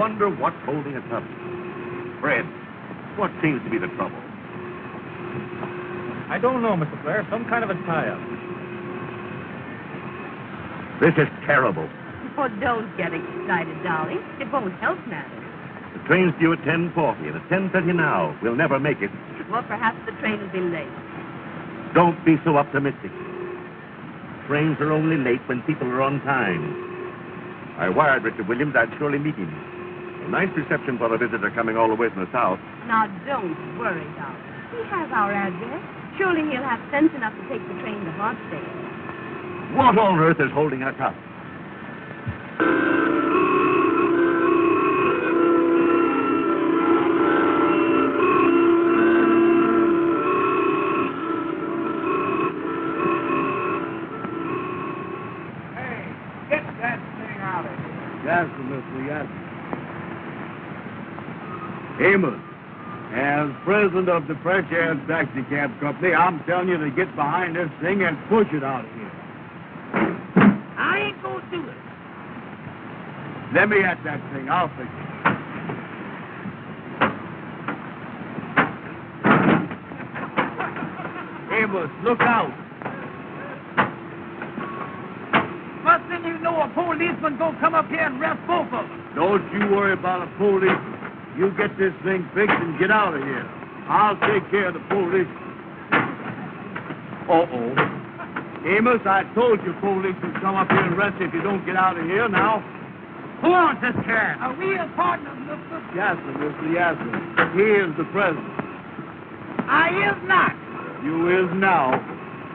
wonder what's holding us up. Fred, what seems to be the trouble? I don't know, Mr. Blair. Some kind of a tie-up. This is terrible. Oh, don't get excited, darling. It won't help matters. The train's due at 10:40, and it's 10:30 now. We'll never make it. Well, perhaps the train will be late. Don't be so optimistic. Trains are only late when people are on time. I wired Richard Williams I'd surely meet him. A nice reception for a visitor coming all the way from the south. Now, don't worry, darling. He has our address. Surely he'll have sense enough to take the train to Hartstead. What on earth is holding us up? Amos, as president of the Fresh Air Taxi Cab Company, I'm telling you to get behind this thing and push it out of here. I ain't gonna do it. Let me at that thing. I'll fix it. Amos, look out. First thing you know, a policeman gonna come up here and arrest both of us. Don't you worry about a police. You get this thing fixed and get out of here. I'll take care of the police. Uh-oh. Amos, I told you police would come up here and arrest you if you don't get out of here now. Who owns this car? Are we his partners, mister? Yes, sir, mister, yes, sir. He is the president. I is not. You is now.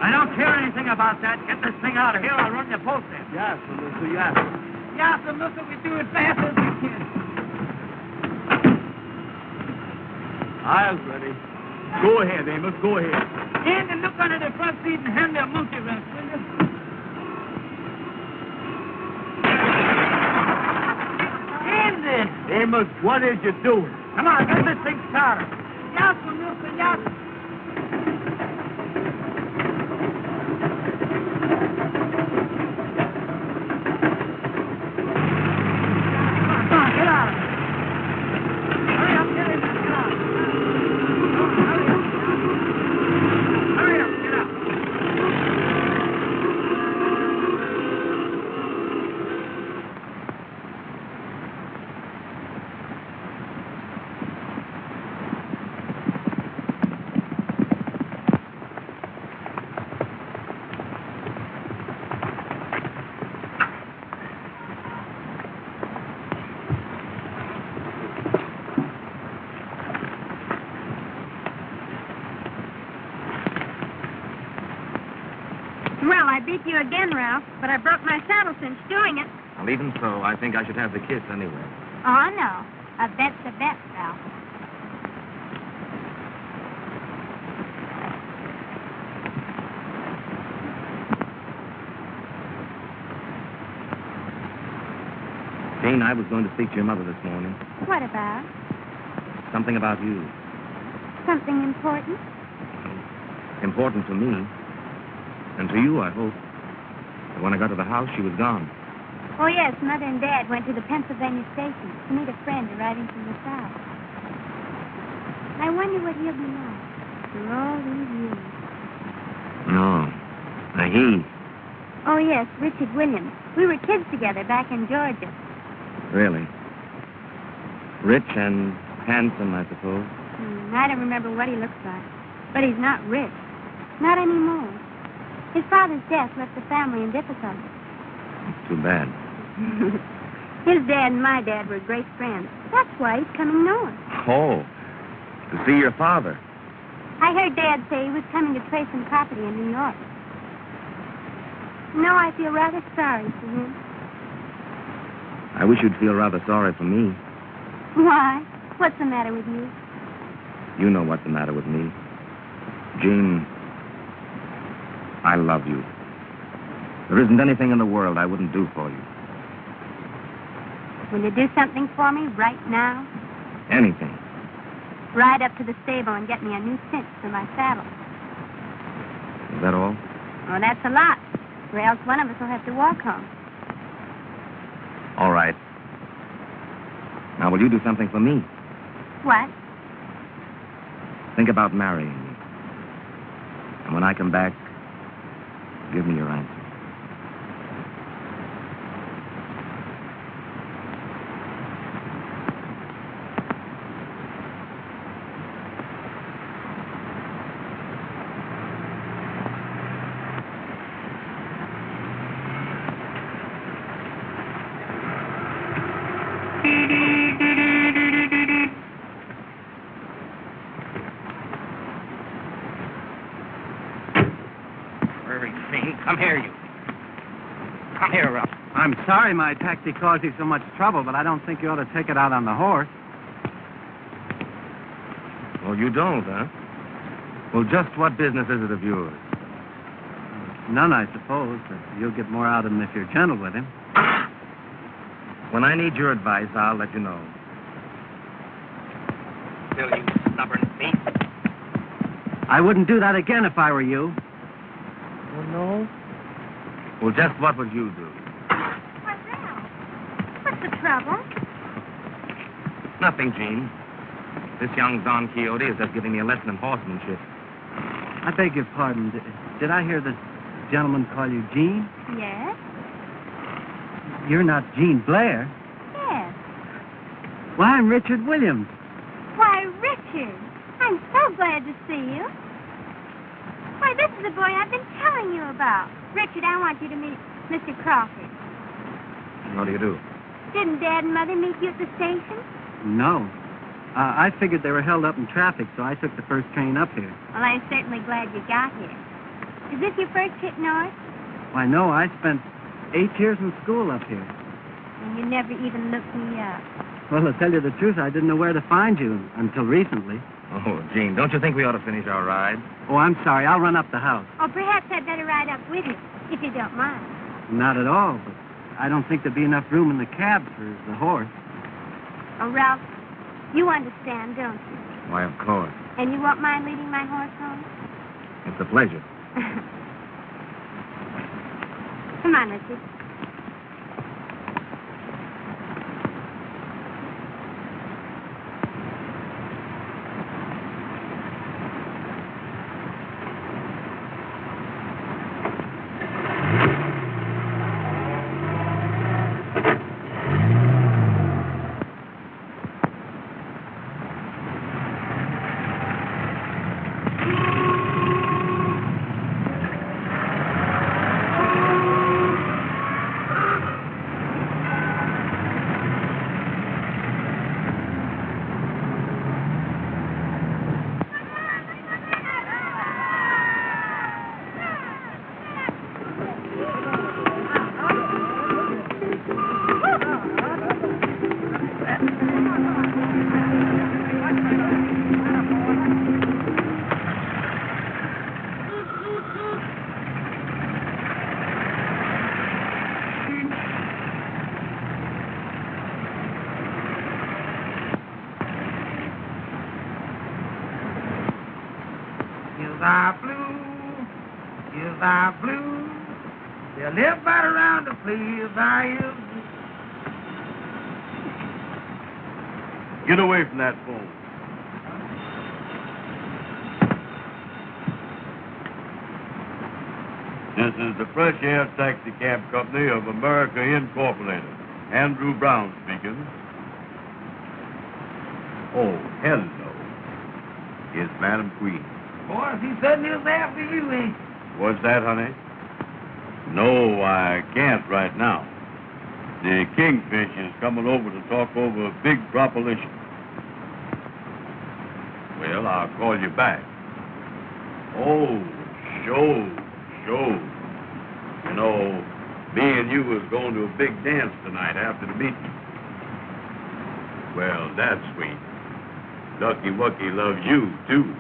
I don't care anything about that. Get this thing out of here. I'll run your post in. Yes, sir, mister, yes, sir. Yes, sir, mister. We do it fast as we can. I'll ready. Go ahead, Amos, go ahead. And look under the front seat and hand me a monkey wrench, will you? And this. Amos, what is you doing? Come on, get this thing started. Yes, sir, mister, yes. Come on, get out of here. Hurry up, get in there, get out. Hurry up, get out. Well, I beat you again, Ralph, but I broke my saddle cinch doing it. Well, even so, I think I should have the kiss anyway. Oh, no. A bet's a bet, Ralph. Jane, I was going to speak to your mother this morning. What about? Something about you. Something important? Important to me. And to you, I hope. But when I got to the house, she was gone. Oh, yes, Mother and Dad went to the Pennsylvania station to meet a friend arriving from the South. I wonder what he'll be like after all these years. No. He. Oh, yes, Richard Williams. We were kids together back in Georgia. Really? Rich and handsome, I suppose. I don't remember what he looks like. But he's not rich. Not anymore. His father's death left the family in difficulty. Too bad. His dad and my dad were great friends. That's why he's coming north. Oh, to see your father. I heard Dad say he was coming to trade some property in New York. No, I feel rather sorry for him. I wish you'd feel rather sorry for me. Why? What's the matter with you? You know what's the matter with me. Jean, I love you. There isn't anything in the world I wouldn't do for you. Will you do something for me right now? Anything. Ride up to the stable and get me a new cinch for my saddle. Is that all? Oh, that's a lot. Or else one of us will have to walk home. All right. Now, will you do something for me? What? Think about marrying me. And when I come back, give me your answer. Come here, you. Come here, Ralph. I'm sorry my taxi caused you so much trouble, but I don't think you ought to take it out on the horse. Oh, you don't, huh? Well, just what business is it of yours? None, I suppose, but you'll get more out of him if you're gentle with him. When I need your advice, I'll let you know. Still, you stubborn thief. I wouldn't do that again if I were you. Oh, no? Well, just what would you do? Why, Ralph, what's the trouble? Nothing, Jean. This young Don Quixote is just giving me a lesson in horsemanship. I beg your pardon. Did I hear the gentleman call you Jean? Yes? You're not Jean Blair. Yes. Well, I'm Richard Williams. Why, Richard, I'm so glad to see you. Why, this is the boy I've been telling you about. Richard, I want you to meet Mr. Crawford. How do you do? Didn't Dad and Mother meet you at the station? No. I figured they were held up in traffic, so I took the first train up here. Well, I'm certainly glad you got here. Is this your first trip north? Why, no, I spent 8 years in school up here. And you never even looked me up. Well, to tell you the truth, I didn't know where to find you until recently. Oh, Jean, don't you think we ought to finish our ride? Oh, I'm sorry. I'll run up the house. Or perhaps I'd better ride up with you, if you don't mind. Not at all, but I don't think there'd be enough room in the cab for the horse. Oh, Ralph, you understand, don't you? Why, of course. And you won't mind leading my horse home? It's a pleasure. Come on, Richard. You live right around the place I am. Get away from that phone. This is the Fresh Air Taxi Cab Company of America Incorporated. Andrew Brown speaking. Oh, hello. Is Madam Queen. Boy, he certainly is there for you, ain't he? What's that, honey? No, I can't right now. The Kingfish is coming over to talk over a big proposition. Well, I'll call you back. Oh, sure. You know, me and you was going to a big dance tonight after the meeting. Well, that's sweet. Ducky Wucky loves you, too.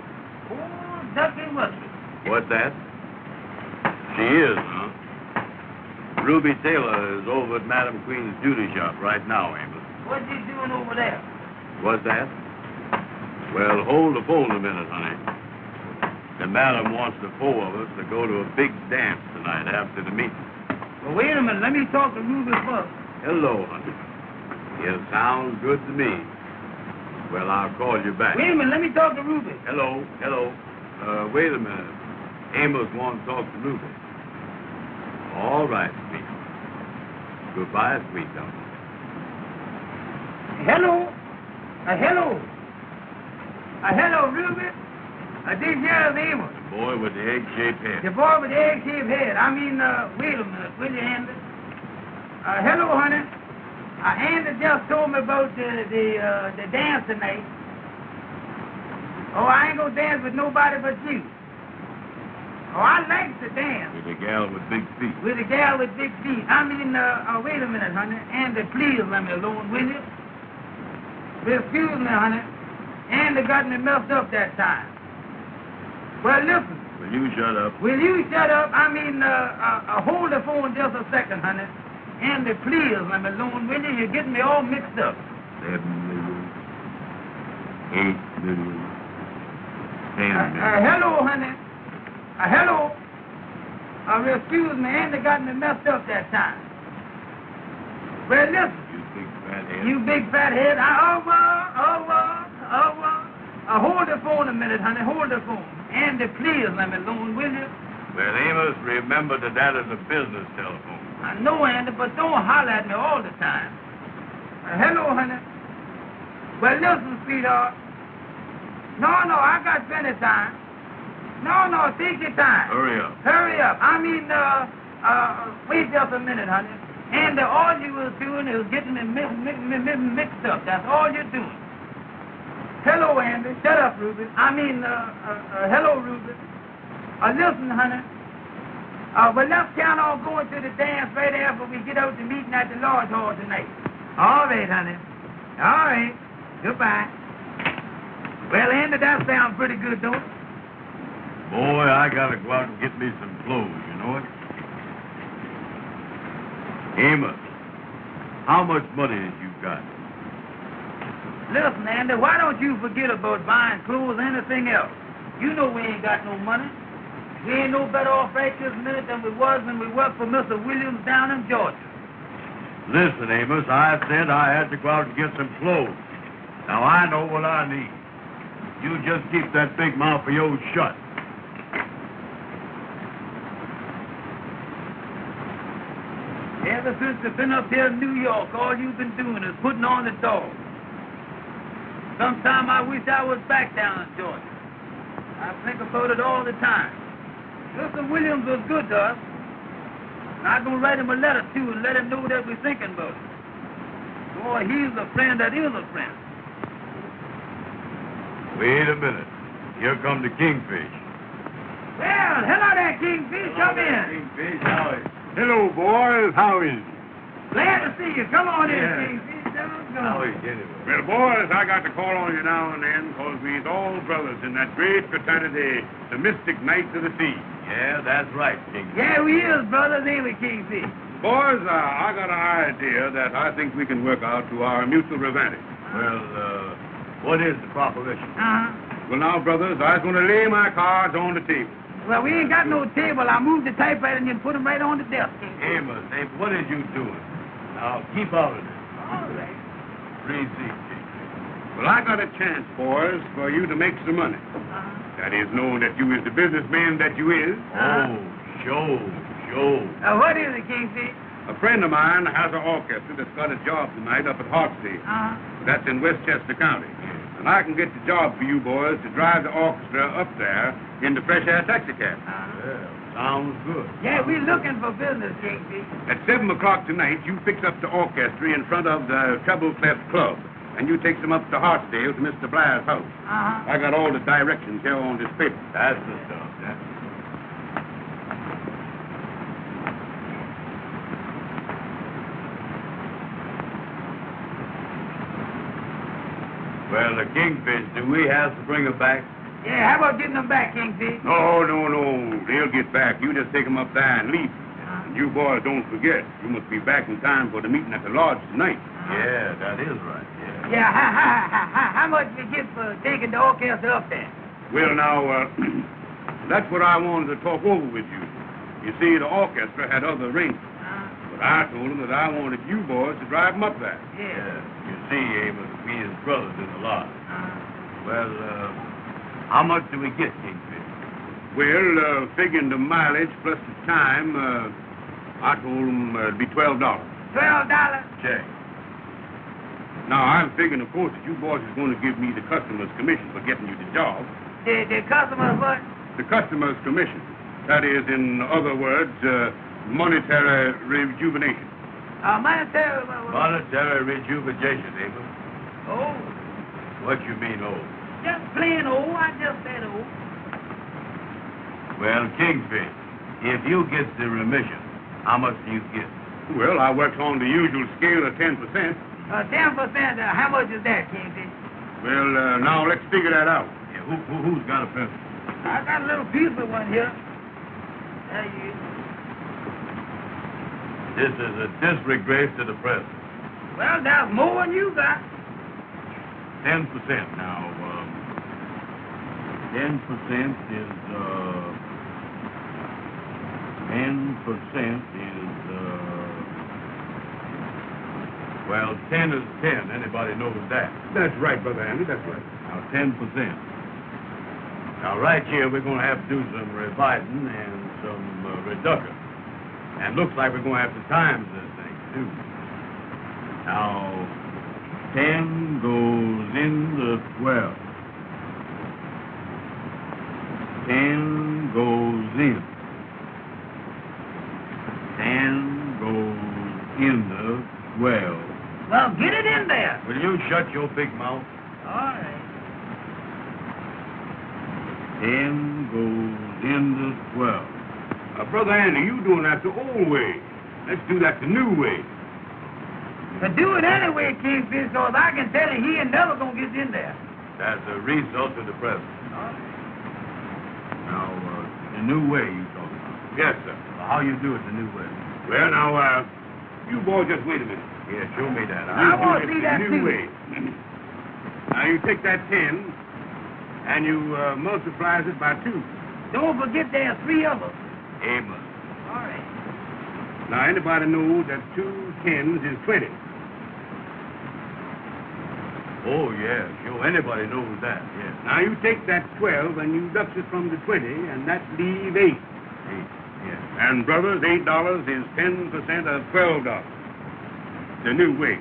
Oh, Ducky Wucky. What's that? She is, huh? Ruby Taylor is over at Madam Queen's beauty shop right now, Amos. What's he doing over there? What's that? Well, hold the phone a minute, honey. The madam wants the four of us to go to a big dance tonight after the meeting. Well, wait a minute. Let me talk to Ruby first. Hello, honey. It sounds good to me. Well, I'll call you back. Wait a minute, let me talk to Ruby. Hello. Wait a minute. Amos wants to talk to Ruby. All right, sweet. Goodbye, sweet darling. Hello. Hello, Ruby. This here is Amos. The boy with the egg-shaped head. The boy with the egg-shaped head. Wait a minute, will you, Andy? Hello, honey. Andy just told me about the dance tonight. Oh, I ain't gonna dance with nobody but you. Oh, I like to dance. With a gal with big feet. With a gal with big feet. Wait a minute, honey. Andy, please let me alone, will you? Excuse me, honey. Andy got me messed up that time. Well, listen. Will you shut up? Will you shut up? Hold the phone just a second, honey. Andy, please let me alone, will you? You're getting me all mixed up. 7 million. 8 million. 10 million. Hello, honey. Hello. Excuse me, Andy got me messed up that time. Well, listen. You big fat head. You big fat head. Hold the phone a minute, honey. Hold the phone. Andy, please let me alone, will you? Well, Amos, remember that is a business telephone. I know, Andy, but don't holler at me all the time. Hello, honey. Well, listen, sweetheart. No, I got plenty of time. No, take your time. Hurry up. Wait just a minute, honey. And all you was doing is getting me mixed up. That's all you're doing. Hello, Andy. Shut up, Ruby. Hello, Ruby. Listen, honey. Well, let's count on going to the dance right after we get out to meeting at the Lodge Hall tonight. All right, honey. All right. Goodbye. Well, Andy, that sounds pretty good, don't it? Boy, I gotta go out and get me some clothes, you know it? Amos, how much money have you got? Listen, Andy, why don't you forget about buying clothes or anything else? You know we ain't got no money. We ain't no better off right this minute than we was when we worked for Mr. Williams down in Georgia. Listen, Amos, I said I had to go out and get some clothes. Now, I know what I need. You just keep that big mouth of yours shut. Ever since you've been up here in New York, all you've been doing is putting on the dog. Sometime I wish I was back down in Georgia. I think about it all the time. Mr. Williams was good to us. And I'm going to write him a letter, too, and let him know that we're thinking about it. Boy, he's a friend that is a friend. Wait a minute. Here come the Kingfish. Well, hello there, Kingfish. Come in. Kingfish, how is it? Hello, boys. How is it? Glad to see you. Come on in, Yeah. Kingfish. How is it anyway? Well, boys, I got to call on you now and then because we's all brothers in that great fraternity, the Mystic Knights of the Sea. Yeah, that's right, Kingfish. Yeah, we is brothers, ain't we, Kingfish? Boys, I got an idea that I think we can work out to our mutual advantage. Well, what is the proposition? Well, now, brothers, I was going to lay my cards on the table. Well, we ain't got no table. I moved the typewriter and you put them right on the desk. Amos, hey, what is you doing? Now, keep out of this. All right. Receipt. Well, I got a chance, boys, for you to make some money. That is, knowing that you is the businessman that you is. Oh, show. What is it, Kingfish? A friend of mine has an orchestra that's got a job tonight up at Hartsey. That's in Westchester County. And I can get the job for you boys to drive the orchestra up there in the fresh air taxicab. Well, sounds good. Yeah, we're looking for business, Kingfish. At 7 o'clock tonight, you fix up the orchestra in front of the Treble Clef Club. And you take them up to Hartsdale to Mr. Blair's house. I got all the directions here on this paper. That's the stuff, yeah. Well, the Kingfish, do we have to bring her back? Yeah, how about getting them back, Kingfish? No. They'll get back. You just take them up there and leave. And you boys don't forget, you must be back in time for the meeting at the lodge tonight. Yeah, that is right, yeah. Yeah, how much we get for taking the orchestra up there? Well, now, that's what I wanted to talk over with you. You see, the orchestra had other arrangements. But I told him that I wanted you boys to drive him up there. Yeah. You see, Amos, we is brothers in the lot. Well, how much do we get, Kingfish? Well, figuring the mileage plus the time, I told him it'd be $12. $12? Check. Now, I'm figuring, of course, that you boys is going to give me the customer's commission for getting you the job. The customers what? The customer's commission. That is, in other words, monetary rejuvenation. Monetary... Monetary rejuvenation, Amos. Oh. What you mean, oh? Just plain old. I just said old. Well, Kingfish, if you get the remission, how much do you get? Well, I worked on the usual scale of 10%. 10%, how much is that, Kingfish? Well, now let's figure that out. Yeah, who's got a pencil? I got a little piece of one here. There you is. This is a disgrace to the press. Well, that's more than you got. 10% now. 10% is, 10 is 10. Anybody knows that. That's right, Brother Andy, that's right. Now, 10%. Now, right here, we're going to have to do some revising and some reduction. And looks like we're going to have to times this thing, too. Now, 10 goes into 12. 10 goes in. 10 goes into 12. Well, get it in there. Will you shut your big mouth? All right. 10 goes into 12. Brother Andy, you doing that the old way. Let's do that the new way. To do it anyway, Kingfish, because I can tell you he ain't never going to get in there. That's a result of the present. Now, the new way you talking about. Yes, sir. Well, how you do it the new way? Well, now, you boys just wait a minute. Yeah, show me that. I want to see that, the new too. way. Now, you take that 10, and you multiplies it by 2. Don't forget there are 3 of us. Amos. All right. Now, anybody knows that 2 10s is 20. Oh, yeah, sure. Anybody knows that, yeah. Now, you take that 12 and you deduct it from the 20, and that leaves 8. 8, yeah. And, brothers, $8 is 10% of $12. The new way.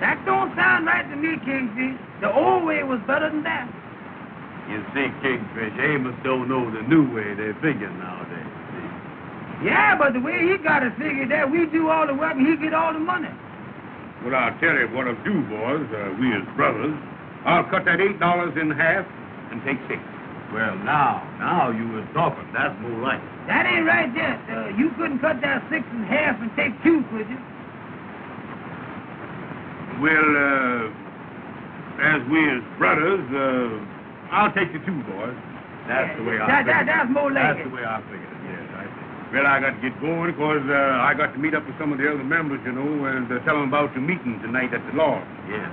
That don't sound right to me, Kingfish. The old way was better than that. You see, Kingfish, Amos don't know the new way they're figuring nowadays. See? Yeah, but the way he got it figured that we do all the work and he get all the money. Well, I'll tell you what I'll do, boys. We as brothers. I'll cut that $8 in half and take 6. Well, now you was talking. That's more like it. That ain't right yet. You couldn't cut that 6 in half and take 2, could you? Well, as we as brothers, I'll take the 2, boys. That's the way I figured it. That's more like That's it. the way I figured it, yes, I see. Well, I got to get going because I got to meet up with some of the other members, you know, and tell them about the meeting tonight at the lodge. Yes.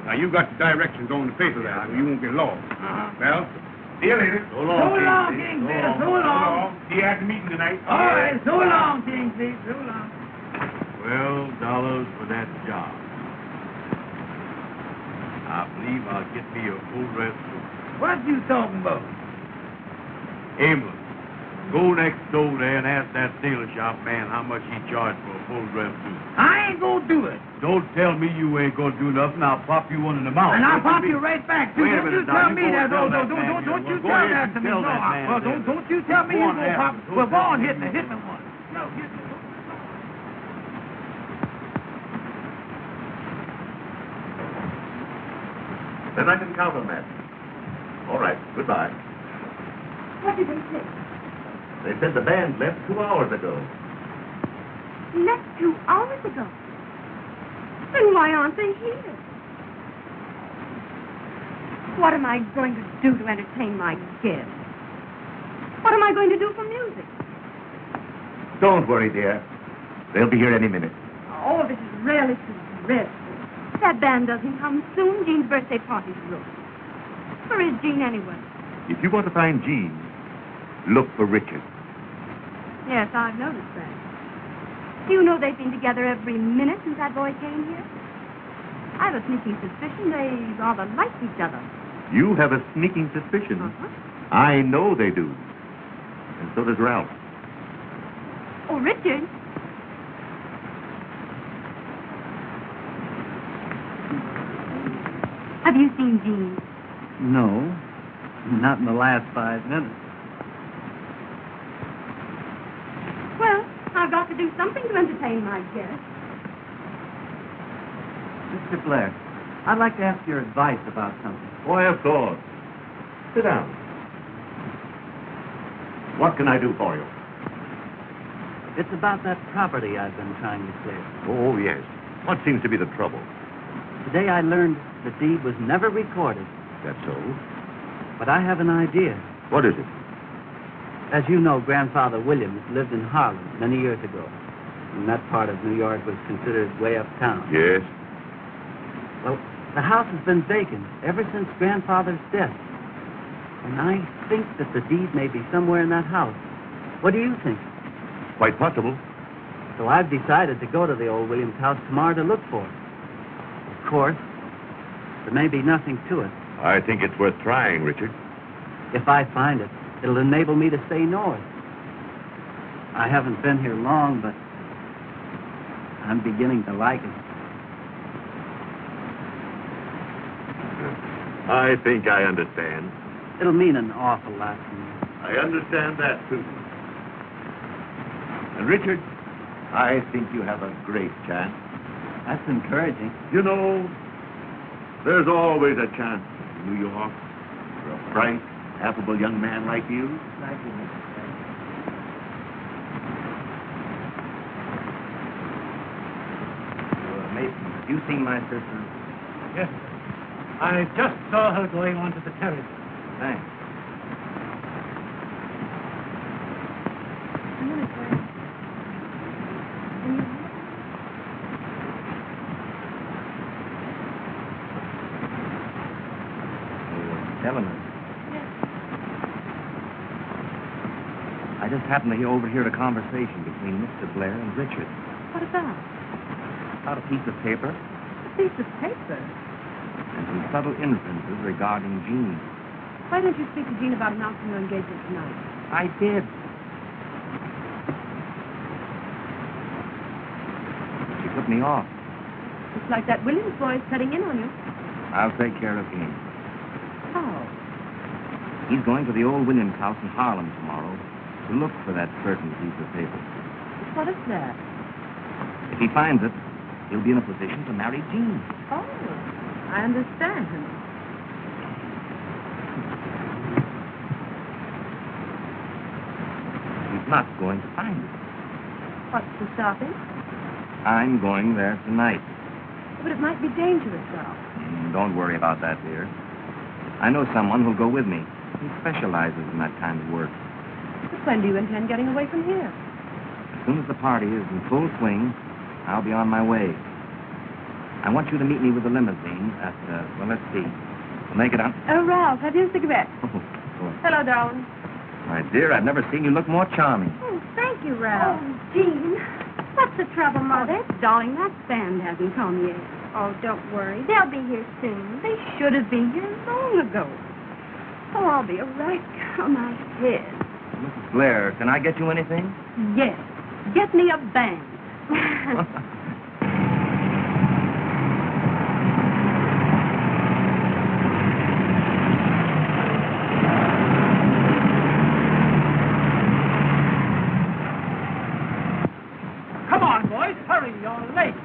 Now, you got the directions on the paper there, so you won't get lost. Well, see you later. So long, Kingfish. So long. See you at the meeting tonight. All right. So long, Kingfish. So long. $12 for that job. I believe I'll get me a full dress suit. What you talking about? Amos, go next door there and ask that tailor shop man how much he charged for a full dress suit. I ain't gonna do it. Don't tell me you ain't gonna do nothing. I'll pop you one in the mouth. And I'll Don't pop you right back, too. Wait a Don't minute you tell now. me You that. go Don't tell that man you then. Go tell ahead that and to me. tell No, that man well, then. don't you tell me Go you on gonna after. pop. Go Well, go on, ahead. hit me one. No, hit me. Then I can count on that. All right, goodbye. What did they say? They said the band left 2 hours ago. Left 2 hours ago. Then why aren't they here? What am I going to do to entertain my guests? What am I going to do for music? Don't worry, dear. They'll be here any minute. Oh, this is really too dreadful. That band doesn't come soon. Jean's birthday party's ruined. Where is Jean anyway? If you want to find Jean, look for Richard. Yes, I've noticed that. Do you know they've been together every minute since that boy came here? I have a sneaking suspicion they rather like each other. You have a sneaking suspicion. I know they do. And so does Ralph. Oh, Richard. Have you seen Jean? No, not in the last 5 minutes. Well, I've got to do something to entertain my guests. Mr. Blair, I'd like to ask your advice about something. Why, of course. Sit down. What can I do for you? It's about that property I've been trying to clear. Oh, yes. What seems to be the trouble? Today I learned the deed was never recorded, That's so. but I have an idea. What is it? As you know, Grandfather Williams lived in Harlem many years ago, and that part of New York was considered way uptown. Yes. Well, the house has been vacant ever since Grandfather's death, and I think that the deed may be somewhere in that house. What do you think? Quite possible. So I've decided to go to the old Williams house tomorrow to look for it. Of course, there may be nothing to it. I think it's worth trying, Richard. If I find it, it'll enable me to stay north. I haven't been here long, but I'm beginning to like it. I think I understand. It'll mean an awful lot to me. I understand that, too. And, Richard, I think you have a great chance. That's encouraging. You know, there's always a chance in New York for a bright, affable young man like you. Thank you, Mr. Blair. Mason, you seen my sister? Yes, sir. I just saw her going onto the terrace. Thanks. Elinor. Yes. I just happened to overhear a conversation between Mr. Blair and Richard. What about? About a piece of paper A piece of paper. and some subtle inferences regarding Jean. Why don't you speak to Jean about announcing your engagement tonight? I did. She put me off. Looks like that Williams boy is cutting in on you. I'll take care of him. How? He's going to the old Williams house in Harlem tomorrow to look for that certain piece of paper. What is that? If he finds it, he'll be in a position to marry Jean. Oh, I understand. He's not going to find it. What's to stop him? I'm going there tonight. But it might be dangerous, Ralph. Don't worry about that, dear. I know someone who'll go with me. He specializes in that kind of work. But when do you intend getting away from here? As soon as the party is in full swing, I'll be on my way. I want you to meet me with the limousine at, well, let's see. We'll make it on. Oh, Ralph, have you a cigarette? Oh, boy. Hello, darling. My dear, I've never seen you look more charming. Oh, thank you, Ralph. Oh, Jean. What's the trouble, Mother? Darling, that band hasn't come yet. Oh, don't worry. They'll be here soon. They should have been here long ago. Oh, I'll be a right on my head. Mrs. Blair, can I get you anything? Yes. Get me a band. Come on, boys. Hurry, you're late.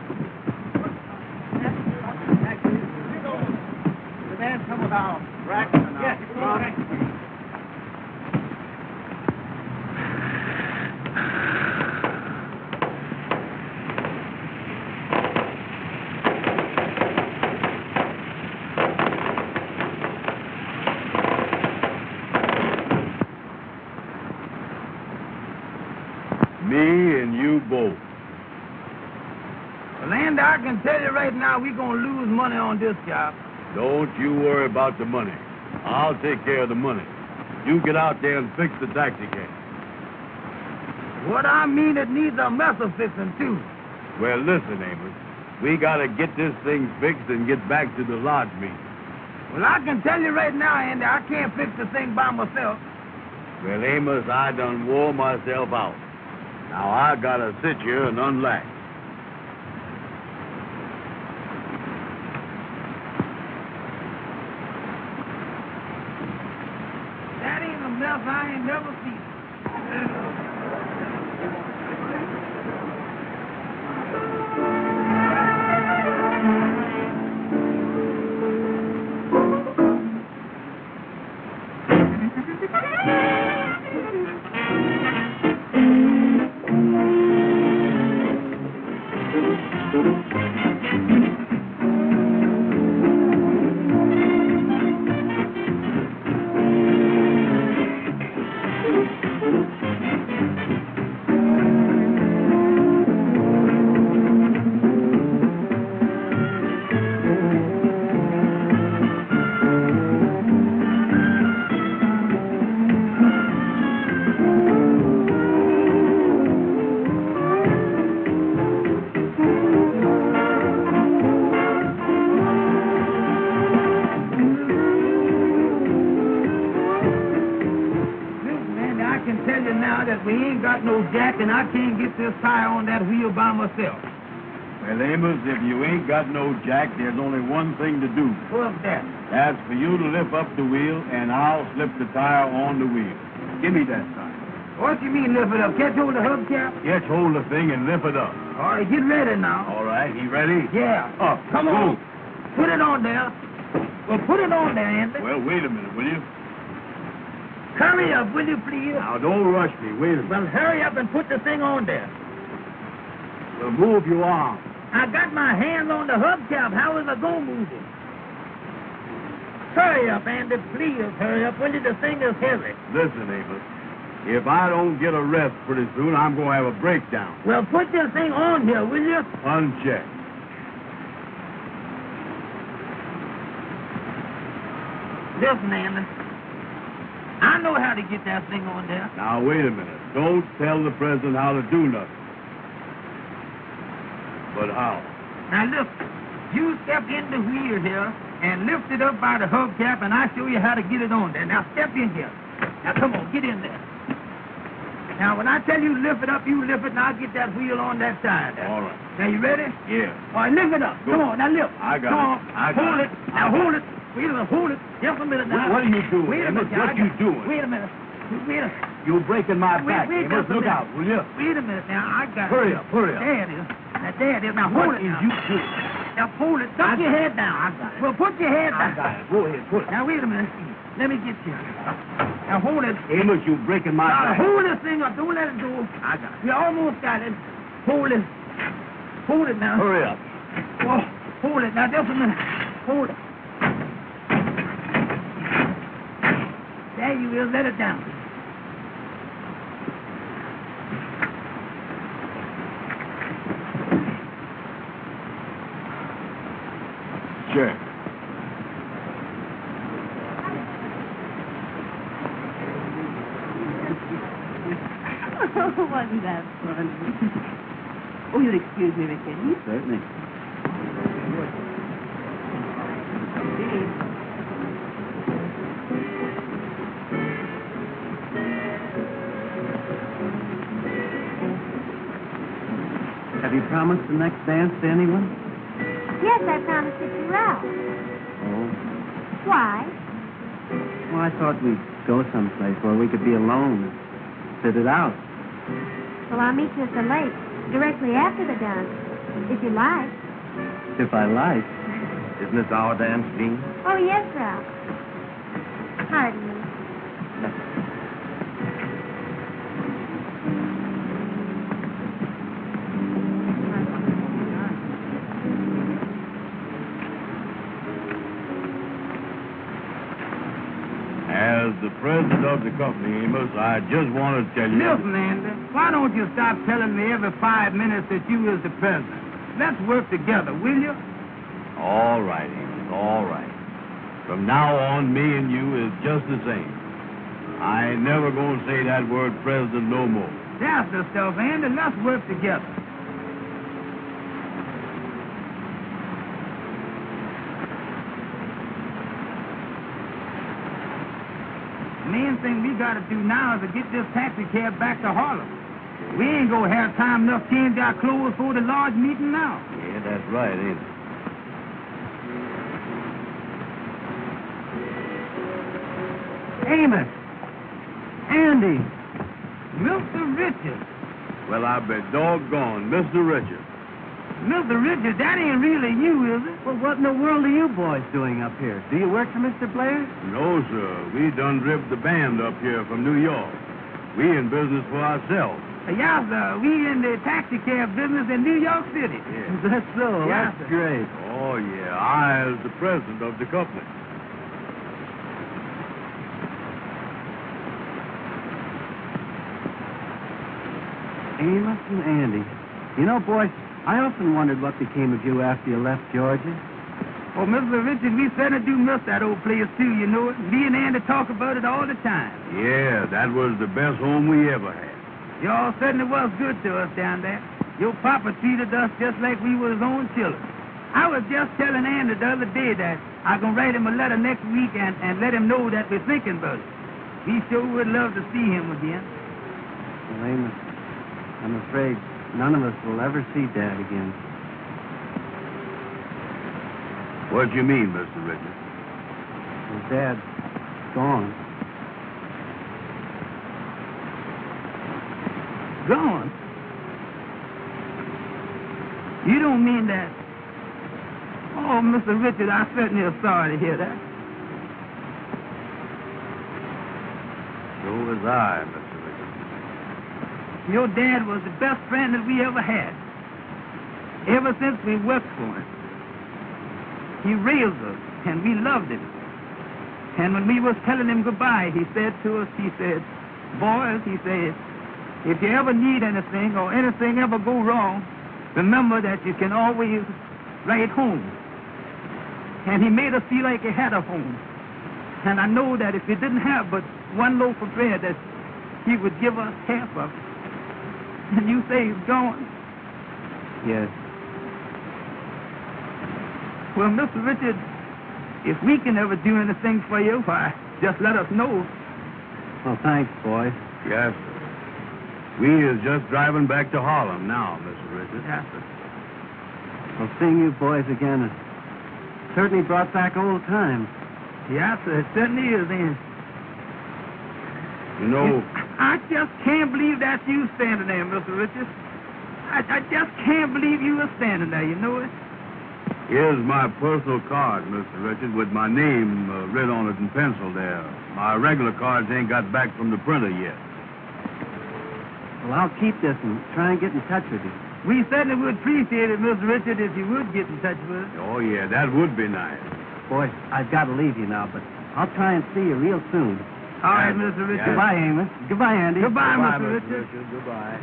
The man come with our racks and our... Yes, Me and you both. Well, Andy, I can tell you right now, we're going to lose money on this job. Don't you worry about the money. I'll take care of the money. You get out there and fix the taxi cab. What I mean, it needs a mess of fixing, too. Well, listen, Amos. We gotta get this thing fixed and get back to the lodge meeting. Well, I can tell you right now, Andy, I can't fix the thing by myself. Well, Amos, I done wore myself out. Now I gotta sit here and unlatch. That ain't a mess I ain't never seen. And I can't get this tire on that wheel by myself. Well, Amos, if you ain't got no jack, there's only one thing to do. What's that? That's for you to lift up the wheel, and I'll slip the tire on the wheel. Give me that tire. What you mean lift it up? Catch hold of the hubcap? Catch hold of the thing and lift it up. All right, get ready now. All right, you ready? Yeah. Up. Come on. Put it on there. Well, put it on there, Andy. Well, wait a minute, will you? Hurry up, will you, please? Now, don't rush me. Wait a minute. Well, hurry up and put the thing on there. Well, move your arm. I got my hand on the hubcap. How is I going to move it? Hurry up, Andy. Please hurry up. Will you? The thing is heavy. Listen, Amos. If I don't get a rest pretty soon, I'm going to have a breakdown. Well, put this thing on here, will you? Uncheck. Listen, Andy. I know how to get that thing on there. Now, wait a minute. Don't tell the president how to do nothing. But how? Now, look. You step in the wheel here and lift it up by the hubcap, and I'll show you how to get it on there. Now, step in here. Now, come on. Get in there. Now, when I tell you lift it up, you lift it, and I'll get that wheel on that side there. All right. Now, you ready? Yeah. All right, lift it up. Go. Come on. Now, lift. I got Come it. on. I got hold it. it. Now, hold it. Wait a minute. Hold it. Just a minute now. What are you doing, Wait a Amos? minute. What you doing? Wait a minute. Wait a minute. You're breaking my back, Wait Amos. just a Look minute. out, will you? Wait a minute now. I got Hurry it. up, hurry up. There it is. Now, there it is. Now, hold What it is now. you doing? Now, hold it. Duck your head down. I got it. Well, put your head down. I got it. Go ahead, put it. Now, wait a minute. Let me get you. Now, hold it. Amos, you're breaking my Now, back. hold this thing up. Don't let it go. I got it. You almost got it. Hold it. Hold it now. Hurry up. Oh, hold it. Now, just a minute. Hold it. There you is. Let it down. Sure. Oh, wasn't that fun? Oh, you'll excuse me, McKinney. Certainly. Have you promised the next dance to anyone? Yes, I promised it to Ralph. Oh. Why? Well, I thought we'd go someplace where we could be alone and sit it out. Well, I'll meet you at the lake directly after the dance, if you like. If I like. Isn't this our dance, Jean? Oh, yes, Ralph. Pardon me. As the president of the company, Amos, I just want to tell you... Listen, Andy, why don't you stop telling me every 5 minutes that you is the president? Let's work together, will you? All right, Amos, all right. From now on, me and you is just the same. I ain't never going to say that word president no more. That's the stuff, Andy. Let's work together. The main thing we got to do now is to get this taxi cab back to Harlem. We ain't gonna have time enough to change our clothes for the large meeting now. Yeah, that's right, ain't it? Amos! Andy! Mr. Richards. Well, I bet doggone, Mr. Richard. Mr. Richards, that ain't really you, is it? Well, what in the world are you boys doing up here? Do you work for Mr. Blair? No, sir. We done driven the band up here from New York. We in business for ourselves. Yes, sir. We in the taxi cab business in New York City. Yeah. Is that so? Yeah, That's sir. great. Oh, yeah. I is the president of the company. Amos and Andy. You know, boys, I often wondered what became of you after you left Georgia. Oh, Mr. Richards, we certainly do miss that old place, too, you know it. Me and Andy talk about it all the time. Yeah, that was the best home we ever had. Y'all certainly was good to us down there. Your papa treated us just like we were his own children. I was just telling Andy the other day that I'm going to write him a letter next week and let him know that we're thinking about it. We sure would love to see him again. Well, Amos, I'm afraid none of us will ever see Dad again. What you mean, Mr. Richard? Well, Dad's gone. Gone? You don't mean that? Oh, Mr. Richard, I certainly am sorry to hear that. So was I, Mr. Richard. Your dad was the best friend that we ever had. Ever since we worked for him. He raised us, and we loved him. And when we was telling him goodbye, he said to us, he said, boys, he said, if you ever need anything or anything ever go wrong, remember that you can always write home. And he made us feel like he had a home. And I know that if he didn't have but one loaf of bread, that he would give us half of it. And you say he's gone? Yes. Well, Mr. Richard, if we can ever do anything for you, why, just let us know. Well, thanks, boys. Yes, sir. We is just driving back to Harlem now, Mr. Richard. Yes, sir. Well, seeing you boys again has certainly brought back old times. Yes, sir, it certainly is, Andy. You know, I just can't believe that's you standing there, Mr. Richard. I just can't believe you were standing there, you know it? here's my personal card, Mr. Richard, with my name written on it in pencil there. My regular cards ain't got back from the printer yet. Well, I'll keep this and try and get in touch with you. We certainly would appreciate it, Mr. Richard, if you would get in touch with us. Oh, yeah, that would be nice. Boys, I've got to leave you now, but I'll try and see you real soon. All right, Mr. Richard. Goodbye, Amos. Goodbye, Andy. Goodbye, Goodbye, Mr. Richard. Goodbye.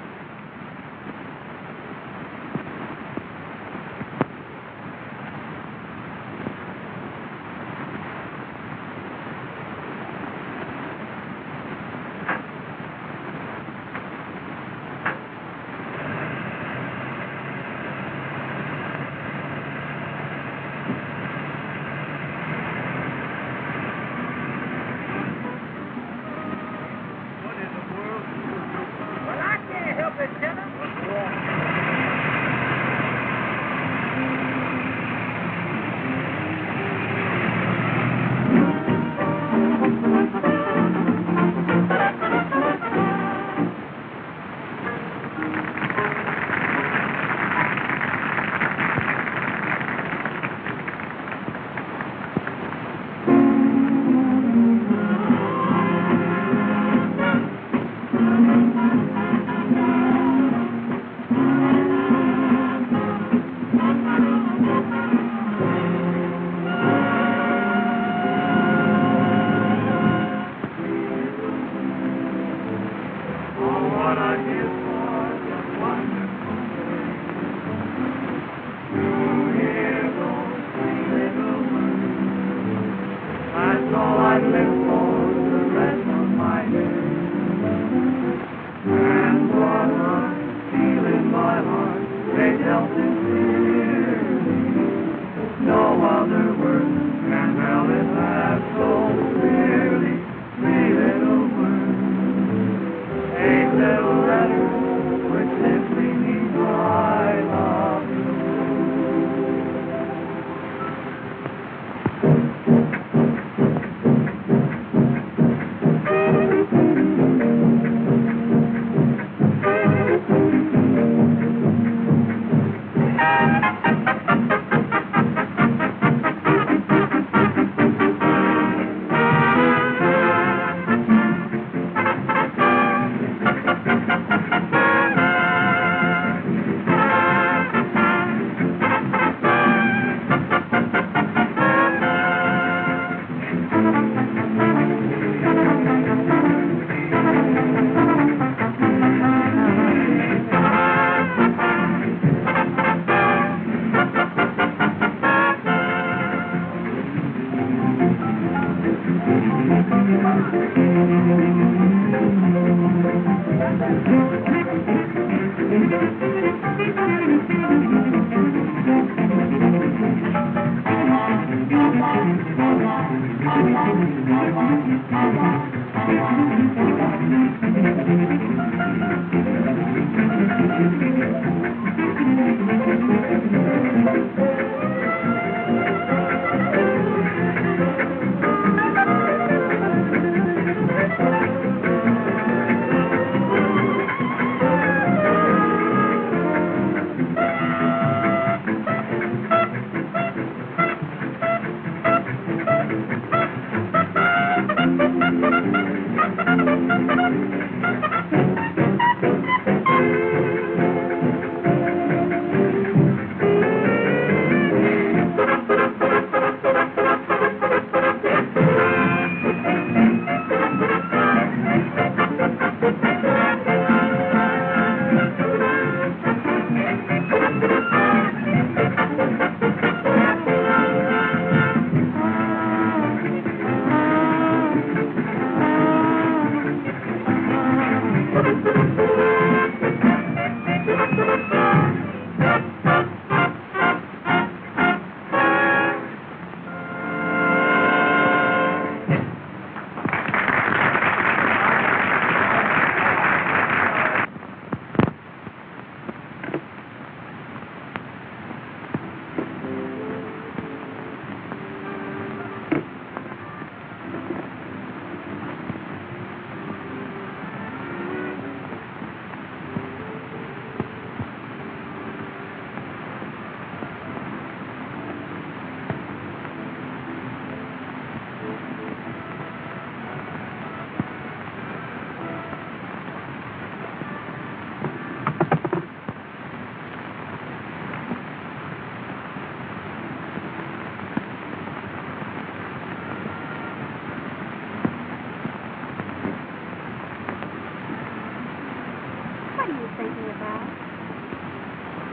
felt sincerely. No other words can tell it half so clearly. 3 little words, 8 little letters, which simply mean I love you.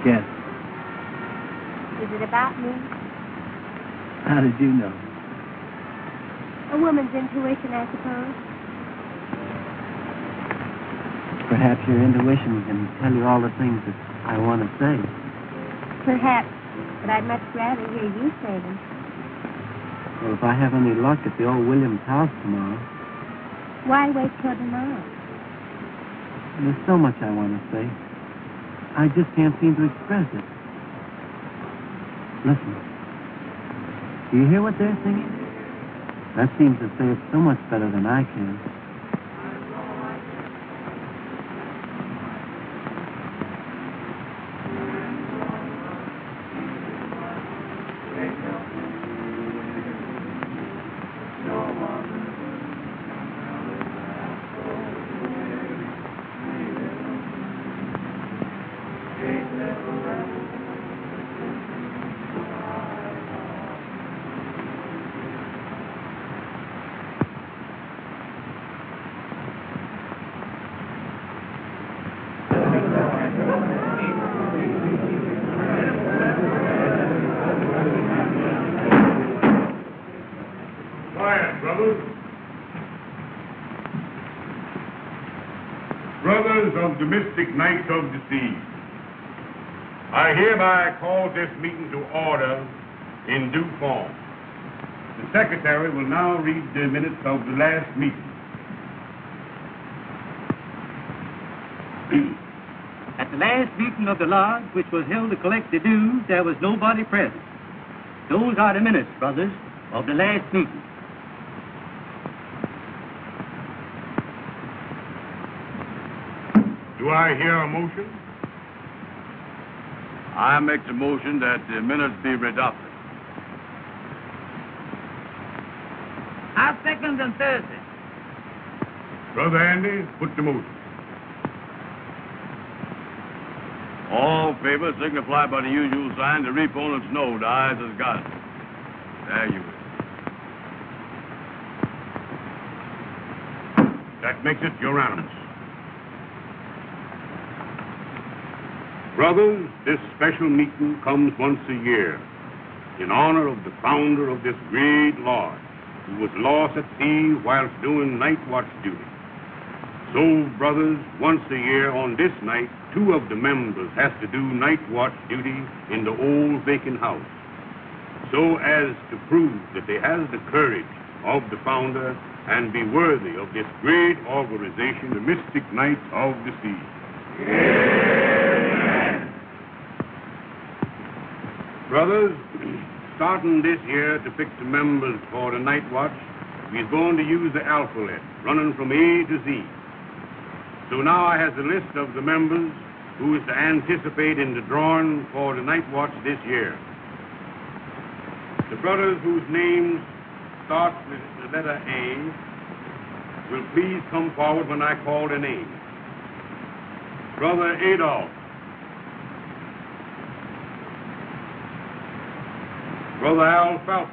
Yes. Is it about me? How did you know? A woman's intuition, I suppose. Perhaps your intuition can tell you all the things that I want to say. Perhaps, but I'd much rather hear you say them. Well, if I have any luck at the old Williams house tomorrow. Why wait till tomorrow? There's so much I want to say. I just can't seem to express it. Listen. Do you hear what they're singing? That seems to say it so much better than I can. Brothers of the mystic night of the sea, I hereby call this meeting to order in due form. The secretary will now read the minutes of the last meeting. At the last meeting of the lodge, which was held to collect the dues, there was nobody present. Those are the minutes, brothers, of the last meeting. Do I hear a motion? I make the motion that the minutes be adopted. I second on Thursday. Brother Andy, put the motion. All in favor signify by the usual sign. The opponents know the ayes has got it. There you is. That makes it unanimous. Brothers, this special meeting comes once a year in honor of the founder of this great lodge, who was lost at sea whilst doing night watch duty. So, brothers, once a year on this night, 2 of the members has to do night watch duty in the old vacant house, so as to prove that they has the courage of the founder and be worthy of this great organization, the Mystic Knights of the Sea. Amen. Brothers, starting this year to fix the members for the night watch, we're going to use the alphabet, running from A to Z. So now I have the list of the members who is to anticipate in the drawing for the night watch this year. The brothers whose names start with the letter A will please come forward when I call their name. Brother Adolph. Brother Alfalfa.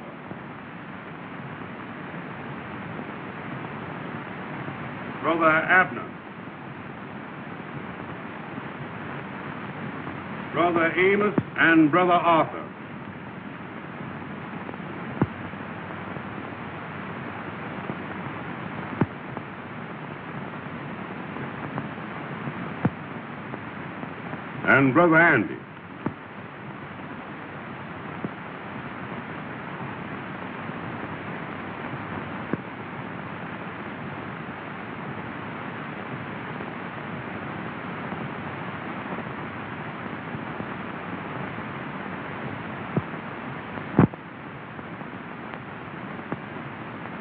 Brother Abner. Brother Amos and Brother Arthur. And Brother Andy.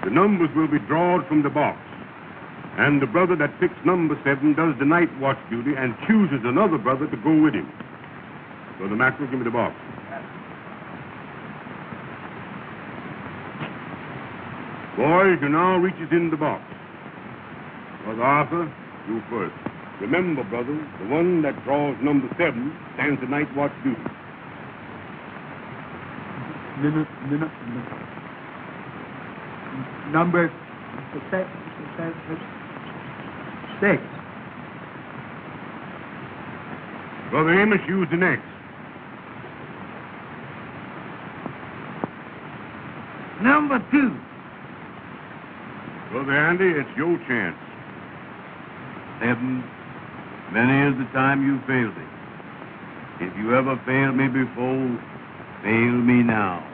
The numbers will be drawn from the box. And the brother that picks number 7 does the night watch duty and chooses another brother to go with him. Brother Maxwell, give me the box. Boys, you now reaches in the box. Brother Arthur, you first. Remember, brothers, the one that draws number 7 stands the night watch duty. Number 6. Brother Amos, use the next. Number 2. Brother Andy, it's your chance. 7. Many is the time you failed me. If you ever failed me before, fail me now.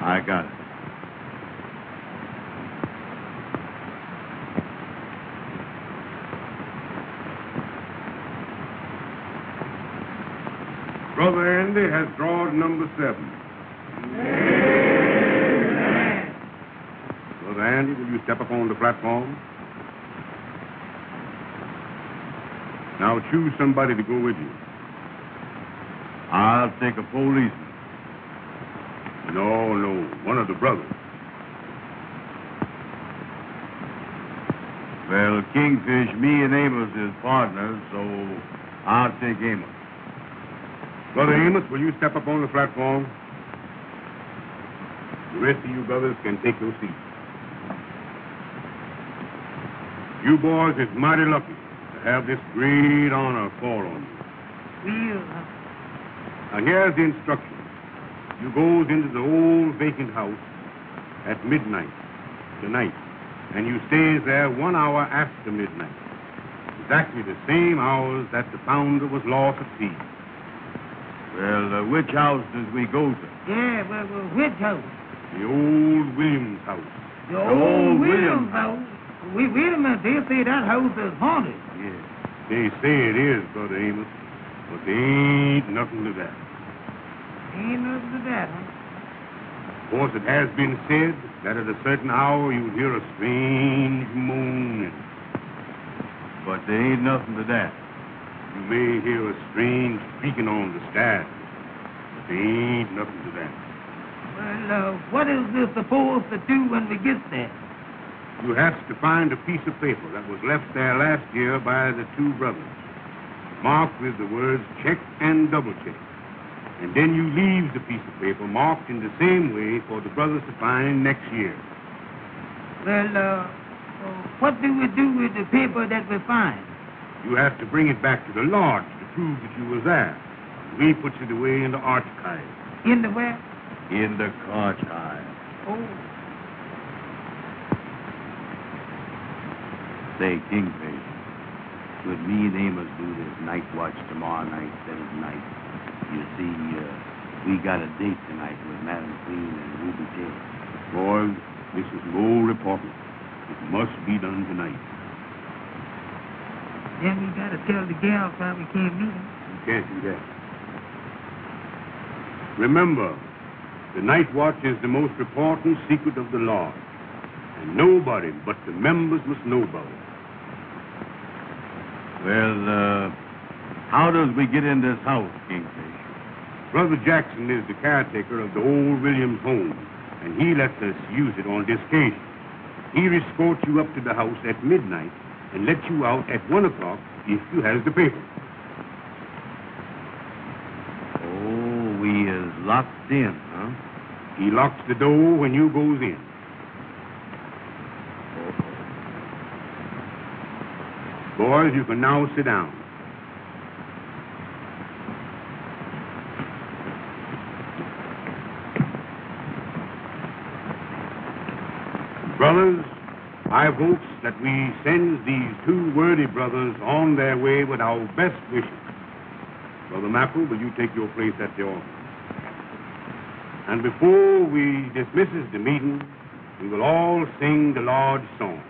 I got it. Brother Andy has drawn number 7. Amen. Brother Andy, will you step up on the platform? Now choose somebody to go with you. I'll take a policeman. No, one of the brothers. Well, Kingfish, me and Amos is partners, so I'll take Amos. Brother Amos, will you step up on the platform? The rest of you brothers can take your seats. You boys is mighty lucky to have this great honor fall on you. Now here's the instructions. You goes into the old vacant house at midnight tonight and you stays there 1 hour after midnight. Exactly the same hours that the founder was lost at sea. Well, which house does we go to? Yeah, well, which house? The old Williams house. The old Williams house? Wait a minute. They say that house is haunted. Yeah, they say it is, Brother Amos, but there ain't nothing to that. Ain't nothing to that, huh? Of course, it has been said that at a certain hour you'll hear a strange moaning. But there ain't nothing to that. You may hear a strange creaking on the stairs, but there ain't nothing to that. Well, what is this supposed to do when we get there? You have to find a piece of paper that was left there last year by the two brothers, marked with the words check and double check. And then you leave the piece of paper marked in the same way for the brothers to find next year. Well, what do we do with the paper that we find? You have to bring it back to the lodge to prove that you were there. We put it away in the archive. In the where? In the archive. Oh. Say, Kingfish, could me and Amos do this night watch tomorrow night instead of tonight? You see, we got a date tonight with Madam Queen and Ruby J. Boys, this is no reporting. It must be done tonight. Then we got to tell the gals why we can't meet them. You can't do that. Remember, the night watch is the most important secret of the lodge. And nobody but the members must know about it. Well, how does we get in this house, Kingfish? Brother Jackson is the caretaker of the old Williams home, and he lets us use it on this occasion. He escorts you up to the house at midnight and lets you out at 1 o'clock if you has the paper. Oh, we is locked in, huh? He locks the door when you goes in. Boys, you can now sit down. Brothers, I votes that we send these two worthy brothers on their way with our best wishes. Brother Maple, will you take your place at the altar? And before we dismisses the meeting, we will all sing the Lord's song.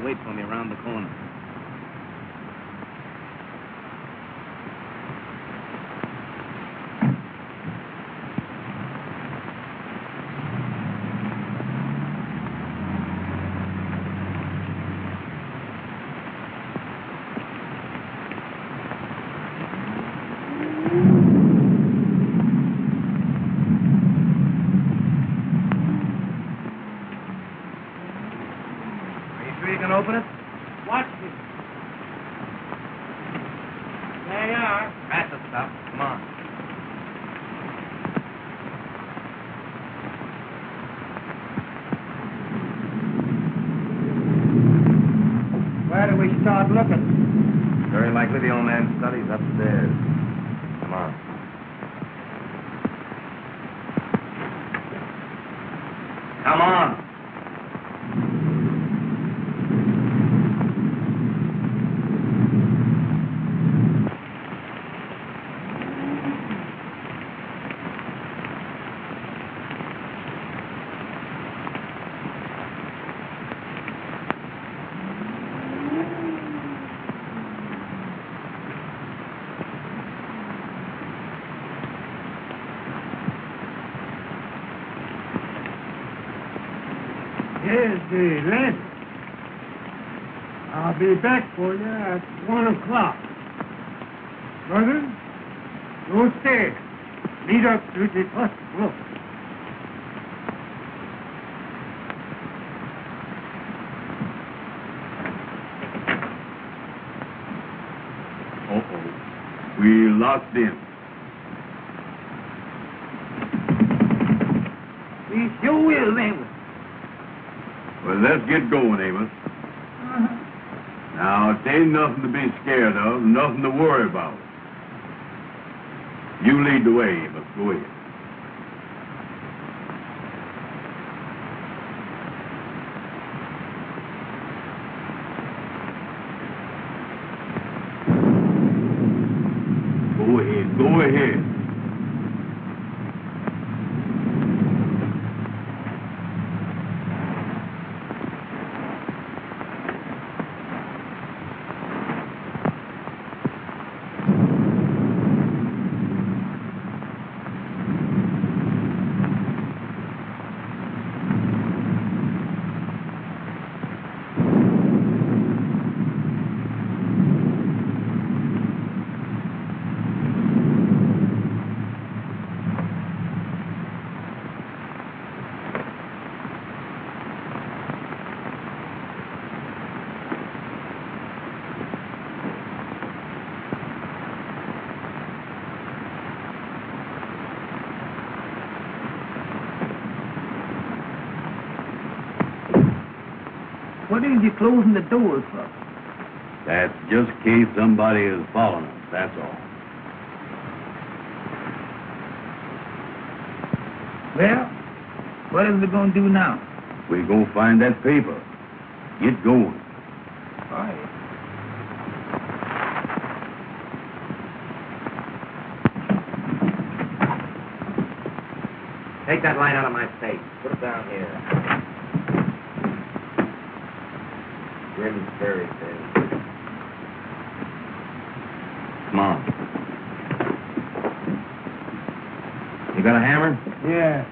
Wait for me around the corner. Open it. Watch me. There you are. That's the stuff. Come on. Where do we start looking? Very likely the old man's study's upstairs. Come on. Come on. Here's the lantern. I'll be back for you at 1 o'clock. Brother, go stay. Lead up to the first floor. Uh-oh. We locked in. We sure will, ain't we? Well, let's get going, Amos. Now, it ain't nothing to be scared of, nothing to worry about. You lead the way, Amos. Go ahead. Go ahead. Go ahead. What is you closing the doors for? That's just in case somebody is following us, that's all. Well, what is we going to do now? We're going to find that paper. Get going. All right. Take that light out of my face. Put it down here. Grim's fairy tale. Come on. You got a hammer? Yeah.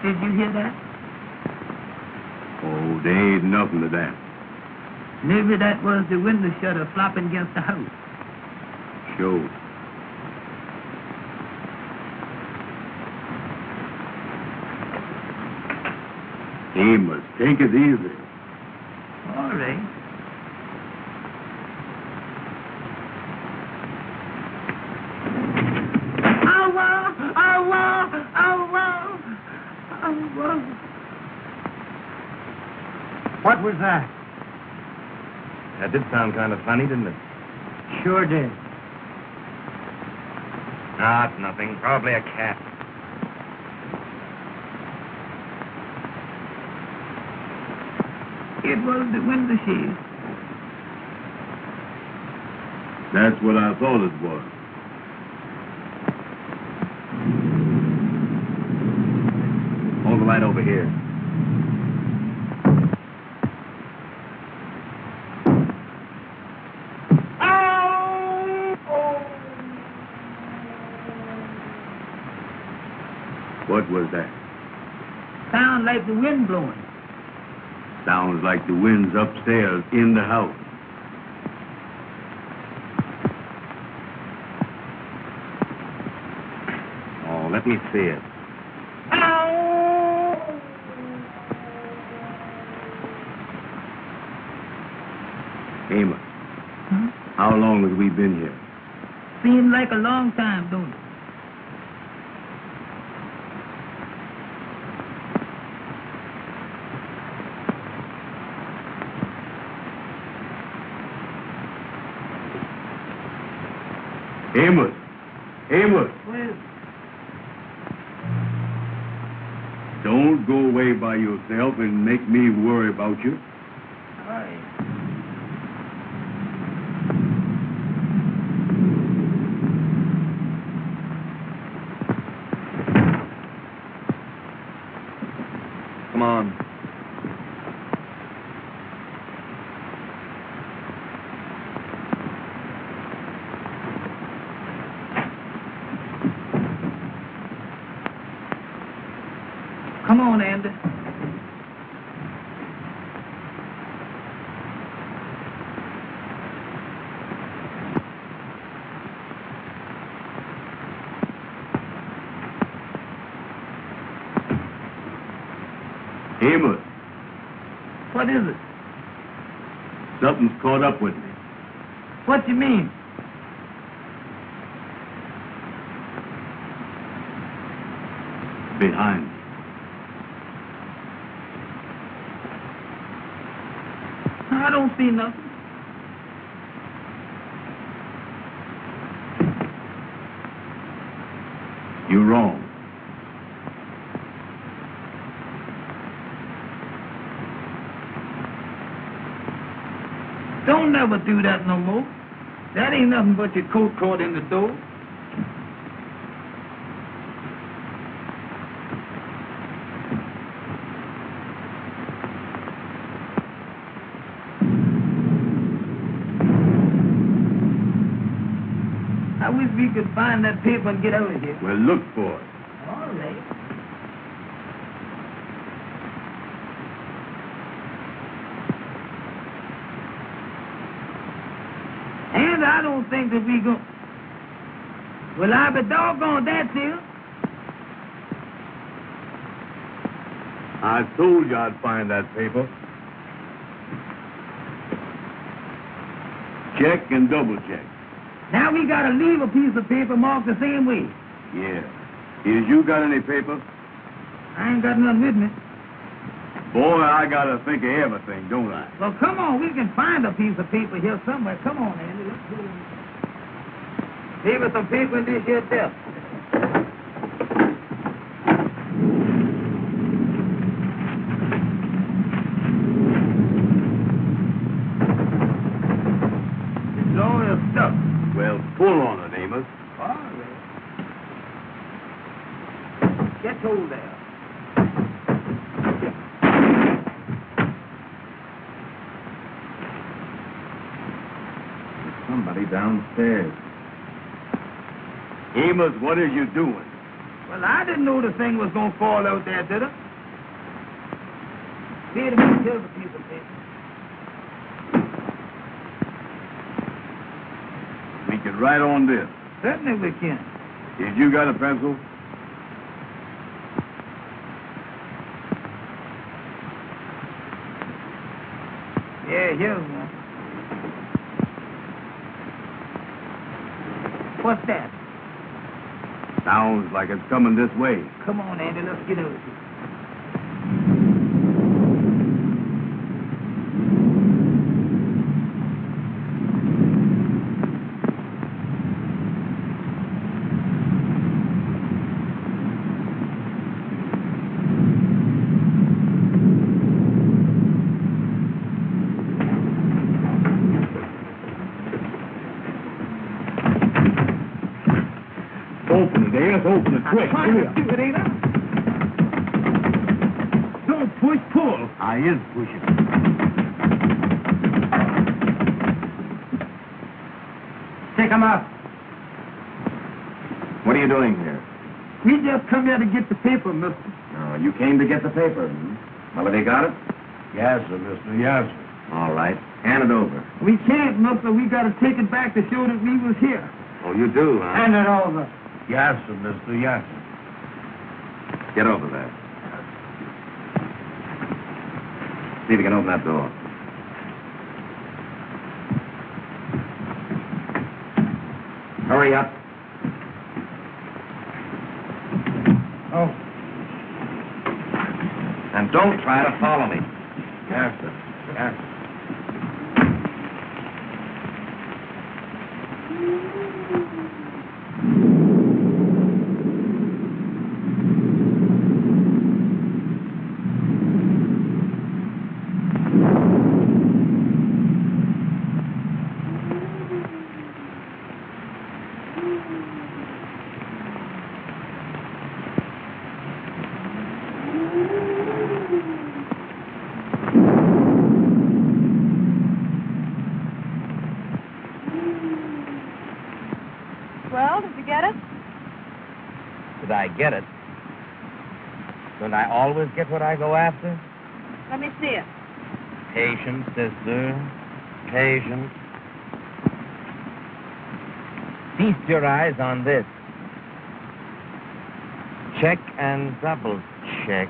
Did you hear that? Oh, there ain't nothing to that. Maybe that was the window shutter flopping against the house. Sure. Amos, take it easy. All right. What was that? That did sound kind of funny, didn't it? Sure did. Not nothing. Probably a cat. It was the window shade. That's what I thought it was. Hold the light over here. What was that? Sound like the wind blowing. Sounds like the wind's upstairs in the house. Oh, let me see it. Amos, how long have we been here? Seems like a long time, don't it? Amos! Amos! Well, Don't go away by yourself and make me worry about you. all right. Come on. Come on, Andy. Amos, What is it? something's caught up with me. What you mean? Behind me. I don't see nothing. You're wrong. Don't never do that no more. That ain't nothing but your coat caught in the door. I wish we could find that paper and get out of here. Well, look for it. All right. And I don't think that we go. Well, I be doggone that, dear. I told you I'd find that paper. Check and double check. Now we gotta leave a piece of paper marked the same way. Yeah. Is you got any paper? I ain't got none with me. Boy, I gotta think of everything, don't I? Well, come on, we can find a piece of paper here somewhere. Come on, Andy, let's go. Leave us some paper in this here desk. It's all stuff. Well, pull on it, Amos. All right. Get hold there. Somebody downstairs. Amos, what are you doing? Well, I didn't know the thing was gonna fall out there, did I? Here to me, here's a piece of paper. We can write on this. Certainly we can. Did you got a pencil? Yeah, here's one. What's that? Sounds like it's coming this way. Come on, Andy, let's get over here. Open it, Amos. Open it quick. I'm trying to do it, ain't I? Don't push, pull. I is pushing. Take him out. What are you doing here? We just come here to get the paper, mister. No, you came to get the paper. Hmm? Well, have you got it? Yes, sir, mister. Yes, sir. All right. Hand it over. We can't, mister. We got to take it back to show that we was here. Oh, you do, huh? Hand it over. Yes, sir, mister. Yes, sir. Get over there. See if you can open that door. Hurry up. Oh. And don't try to follow me. Yes, sir. Yes, sir. Well, did you get it? Did I get it? Don't I always get what I go after? Let me see it. Patience, sister. Patience. Feast your eyes on this. Check and double check.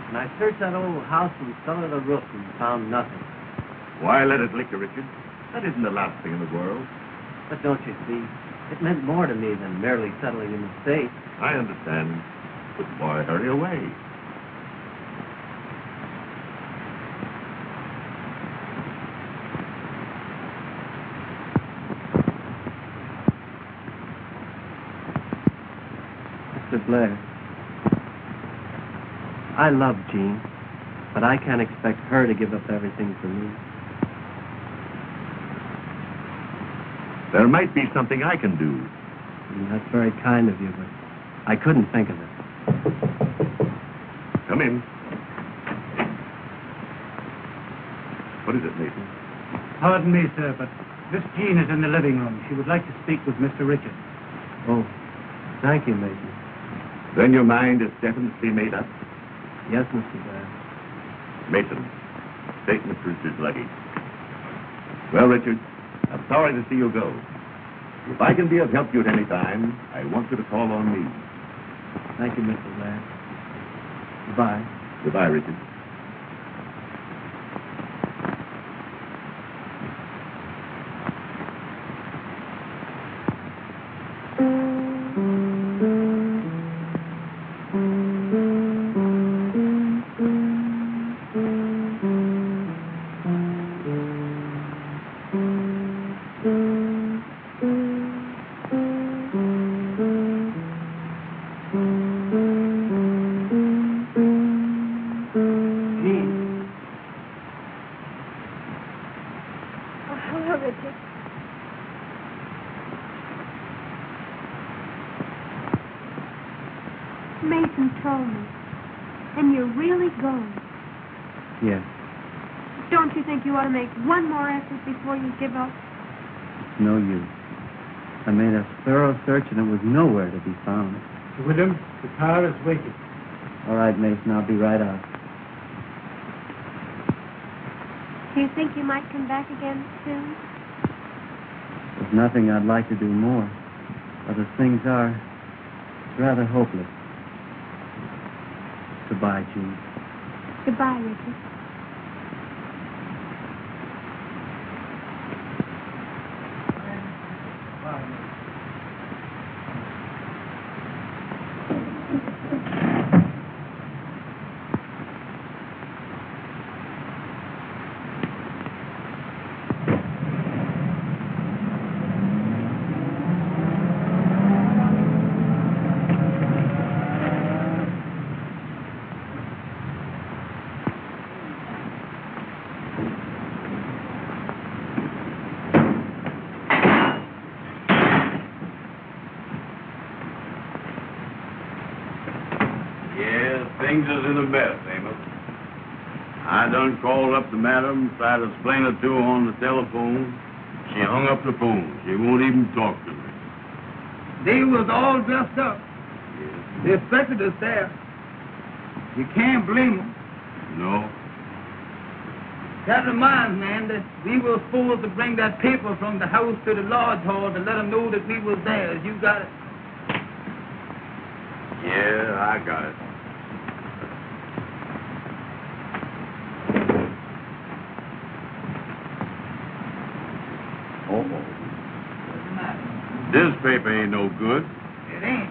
And I searched that old house from cellar to roof and found nothing. Why let it liquor, Richard? That isn't the last thing in the world. But don't you see, it meant more to me than merely settling an estate. I understand. But why hurry away? Mr. Blair, I love Jean, but I can't expect her to give up everything for me. There might be something I can do. That's very kind of you, but I couldn't think of it. Come in. What is it, Mason? Pardon me, sir, but Miss Jean is in the living room. She would like to speak with Mr. Richard. Oh, thank you, Mason. Then your mind is definitely made up? Yes, Mr. Blair. Mason, take Miss Brewster's luggage. Well, Richard, I'm sorry to see you go. If I can be of help to you at any time, I want you to call on me. Thank you, Mr. Blair. Goodbye. Goodbye, Richard. Mason told me. And you're really going. Yes. Don't you think you ought to make one more effort before you give up? It's no use. I made a thorough search and it was nowhere to be found. William, the car is waiting. All right, Mason, I'll be right out. Do you think you might come back again soon? There's nothing I'd like to do more. But as things are, it's rather hopeless. Goodbye, Jean. Goodbye, Richard. Things is in a mess, Amos. I done called up the madam, tried to explain it to her on the telephone. She hung up the phone. She won't even talk to me. They was all dressed up. Yes. They expected us there. You can't blame them. No. That reminds me, man, that we were supposed to bring that paper from the house to the lodge hall to let them know that we was there. You got it? Yeah, I got it. This paper ain't no good. It ain't.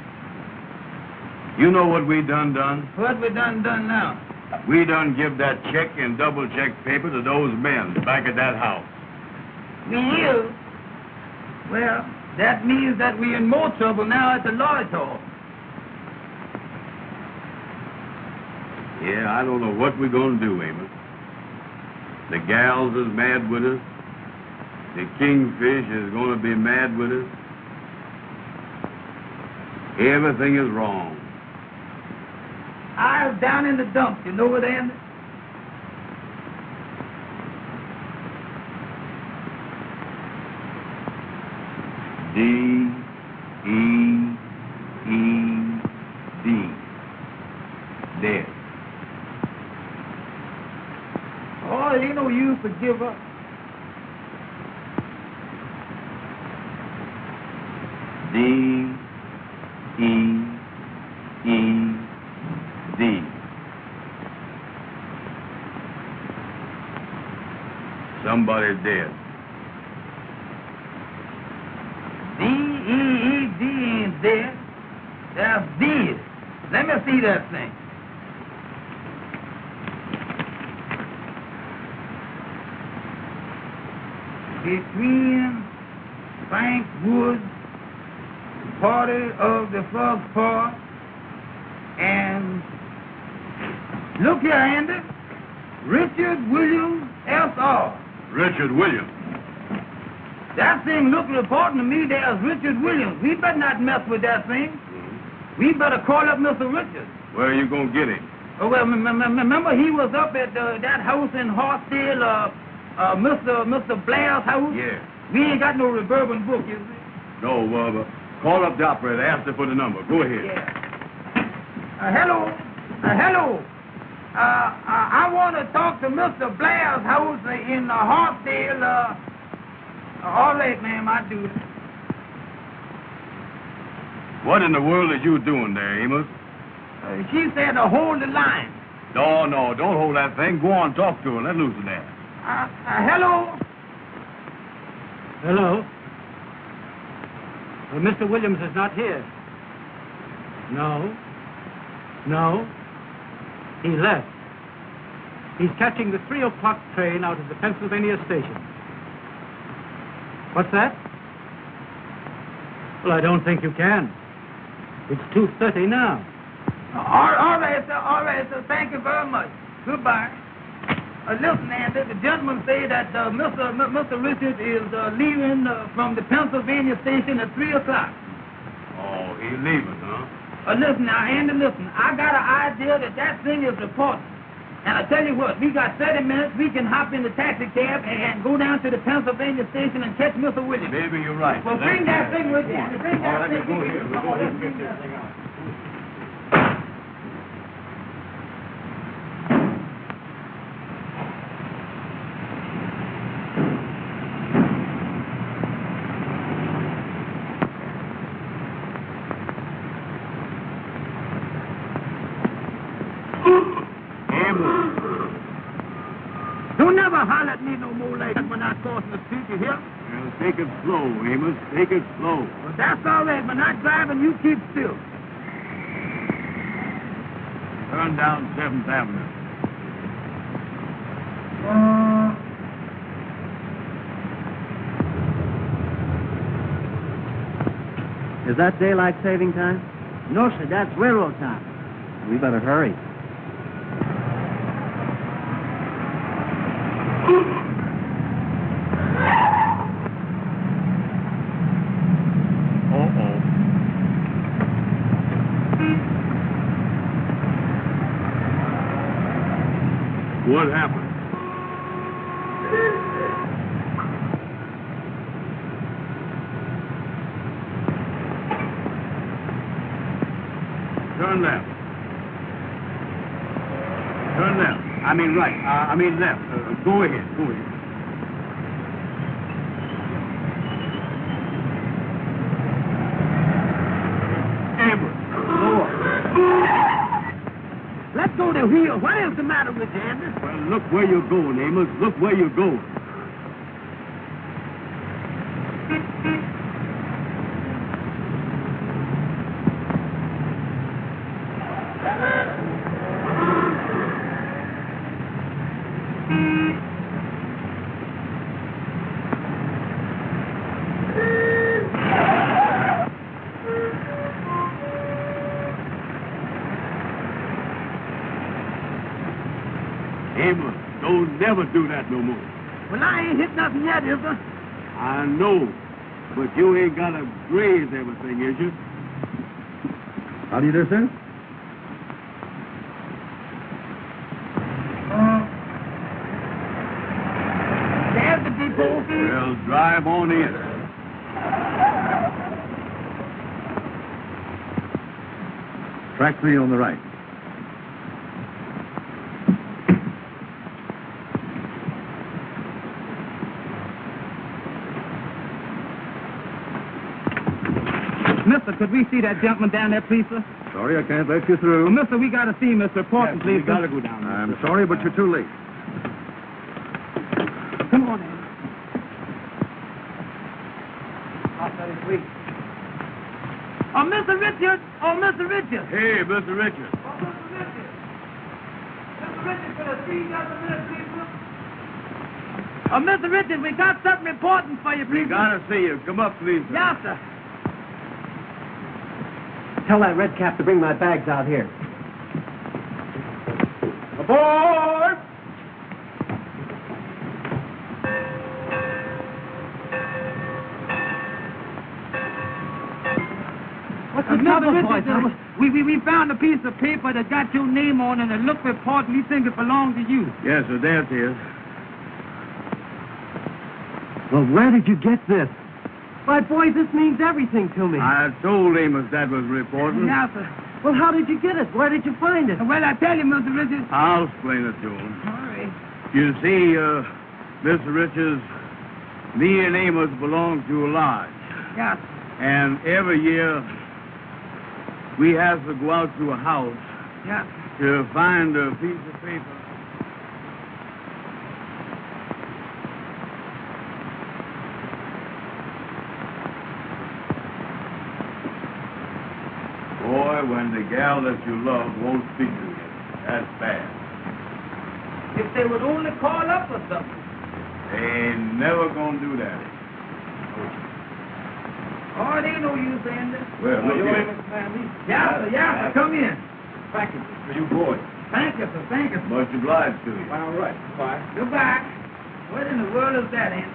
You know what we done? What we done now? We done give that check and double check paper to those men back at that house. We is. Well, that means that we in more trouble now at the lodge hall. Yeah, I don't know what we're gonna do, Amos. The gals is mad with us. The Kingfish is gonna be mad with us. Everything is wrong. I was down in the dumps. You know where, Andy? D-E-E-D. Dead. Oh, ain't no use to give up. D-E-E-D. Somebody's dead. D-E-E-D ain't dead. That's dead. Let me see that thing. Between Frank Woods, party of the Frog Paw, and look here, Andy, Richard Williams, S.R. Richard Williams. That thing looked reporting to me there's Richard Williams. We better not mess with that thing. We better call up Mr. Richards. Where are you going to get him? Oh, well, remember he was up at that house in Hartdale, Mr. Blair's house? Yeah. We ain't got no reverberant book, you see. No, call up the operator. Ask her for the number. Go ahead. Yeah. Hello. Hello. I want to talk to Mr. Blair's house in Hartdale. All right, ma'am, I do. What in the world are you doing there, Amos? She said to hold the line. No, don't hold that thing. Go on, talk to her. Let loose of that. Hello. Hello? Well, Mr. Williams is not here. No. He left. He's catching the 3 o'clock train out of the Pennsylvania station. What's that? Well, I don't think you can. It's 2:30 now. All right, sir. Thank you very much. Goodbye. Listen, Andy, the gentleman said that Mr. Richards is leaving from the Pennsylvania station at 3 o'clock. Oh, he's leaving, huh? Listen now, Andy, listen. I got an idea that thing is important. And I tell you what, we got 30 minutes. We can hop in the taxi cab and go down to the Pennsylvania station and catch Mr. Williams. Maybe you're right. Well, bring that thing with you. Bring that thing with you. Let's get this thing out. Don't never holler at me no more like that when I cross the street, you hear? Well, take it slow, Amos. Take it slow. Well, that's all right. When I drive and you keep still. Turn down 7th Avenue. Is that daylight saving time? No, sir, that's railroad time. We better hurry. What happened? Turn left. Turn left. I mean right. I mean left. Go ahead. Go ahead. Amos. Let's go to wheel. What is the matter with you, Andy? Well, look where you're going, Amos. Look where you're going. Amos, don't never do that no more. Well, I ain't hit nothing yet, is there? I know, but you ain't got to graze everything, is you? How do you do, sir? We'll drive on in. Track 3 on the right. Mister, could we see that gentleman down there, please, sir? Sorry, I can't let you through. Well, mister, we got to see Mr. Morton, please, We gotta go down. I'm sorry, but you're too late. Come on, Andy. Oh, Mr. Richard! Oh, Mr. Richard! Hey, Mr. Richard. Oh, Mr. Richard! Mr. Richard, could I see you just a minute, please, sir? Oh, Mr. Richard, we got something important for you, We please. gotta see you. Come up, please. Yes, sir. Tell that red cap to bring my bags out here. Aboard! What's Mr. the trouble, Richard, boys? we found a piece of paper that got your name on it and it looked important. We think it belongs to you. Yes, sir, there it is. Well, where did you get this? Why, boy, this means everything to me. I told Amos that was reporting. Yes, sir. Well, how did you get it? Where did you find it? Well, I tell you, Mr. Richard. I'll explain it to him. All right. You see, Mr. Richards, me and Amos belong to a lodge. Yes. And every year, we have to go out to a house Yes. to find a piece of paper. Boy, when the gal that you love won't speak to you, that's bad. If they would only call up or something. They ain't never gonna do that. Oh, it ain't no use saying this. Well, look here. Yes, sir. Come in. Packages for you boys. Thank you, sir. Thank you. Much obliged to you. All right. Bye. Goodbye. What in the world is that, Andy?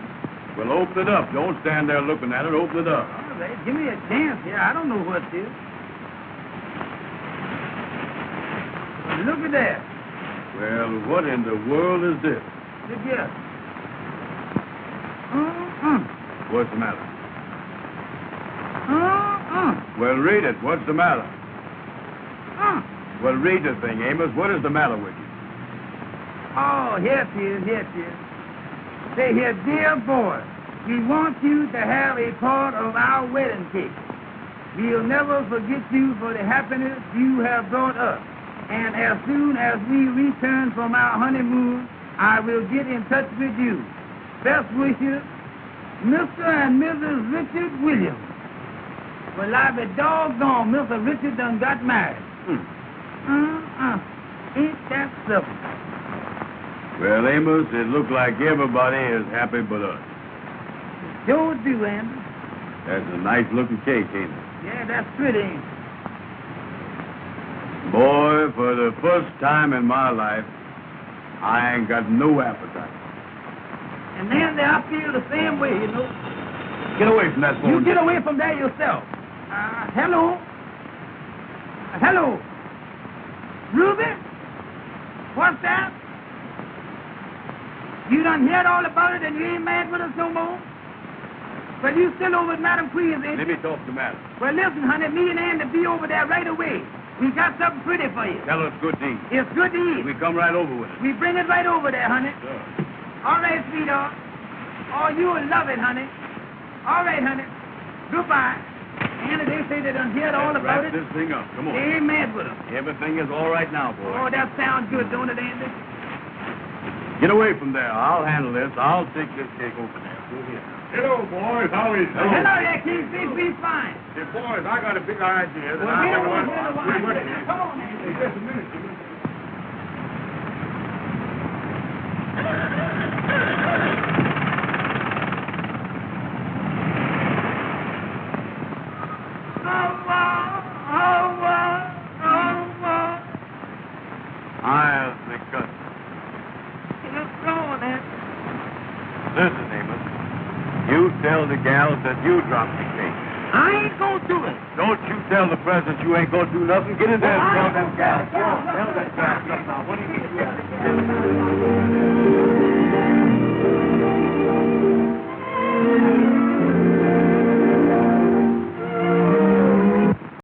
Well, open it up. Don't stand there looking at it. Open it up. All right. Give me a chance here. I don't know what it is. Well, look at that. Well, what in the world is this? Look here. What's the matter? Uh-uh. Well, read it. What's the matter? Well, read the thing, Amos. What is the matter with you? Oh, here it is. Here it is. Say here, dear boy, we want you to have a part of our wedding cake. We'll never forget you for the happiness you have brought us. And as soon as we return from our honeymoon, I will get in touch with you. Best wishes, Mr. and Mrs. Richard Williams. Well, I be doggone, Mr. Richard done got married. Ain't that something? Well, Amos, it looks like everybody is happy but us. Sure do, Andy. That's a nice-looking cake, ain't it? Yeah, that's pretty, ain't it? Boy, for the first time in my life, I ain't got no appetite. And Andy, I feel the same way, you know. Get away from that phone. You get away from there yourself. Hello? Hello? Ruby? What's that? You done heard all about it and you ain't mad with us no more? Well, you still over at Madam Queen's, ain't Let you? me talk to Madam. Well, listen, honey, me and Andy be over there right away. We got something pretty for you. Tell us good things. It's good to eat. We come right over with it. We bring it right over there, honey. Sure. All right, sweetheart. Oh, you'll love it, honey. All right, honey. Goodbye. Andy, they say they done heard all Let's about wrap it. this thing up. Come on. They ain't mad with us. Everything is all right now, boy. Oh, that sounds good, don't it, Andy? Get away from there. I'll handle this. I'll take this cake over there. Go here. Hello, boys. How is it? Hello there, Kingfish. We fine. Hey, boys, I got a big idea that Well, I we don't want want to hear the wine. Come on, Andy. Just a minute. I'll think good. Listen, Amos. You tell the gals that you dropped the cake. I ain't gonna do it. Don't you tell the president you ain't gonna do nothing. Get in there and tell them gals. Tell them gals. Now, what do you mean?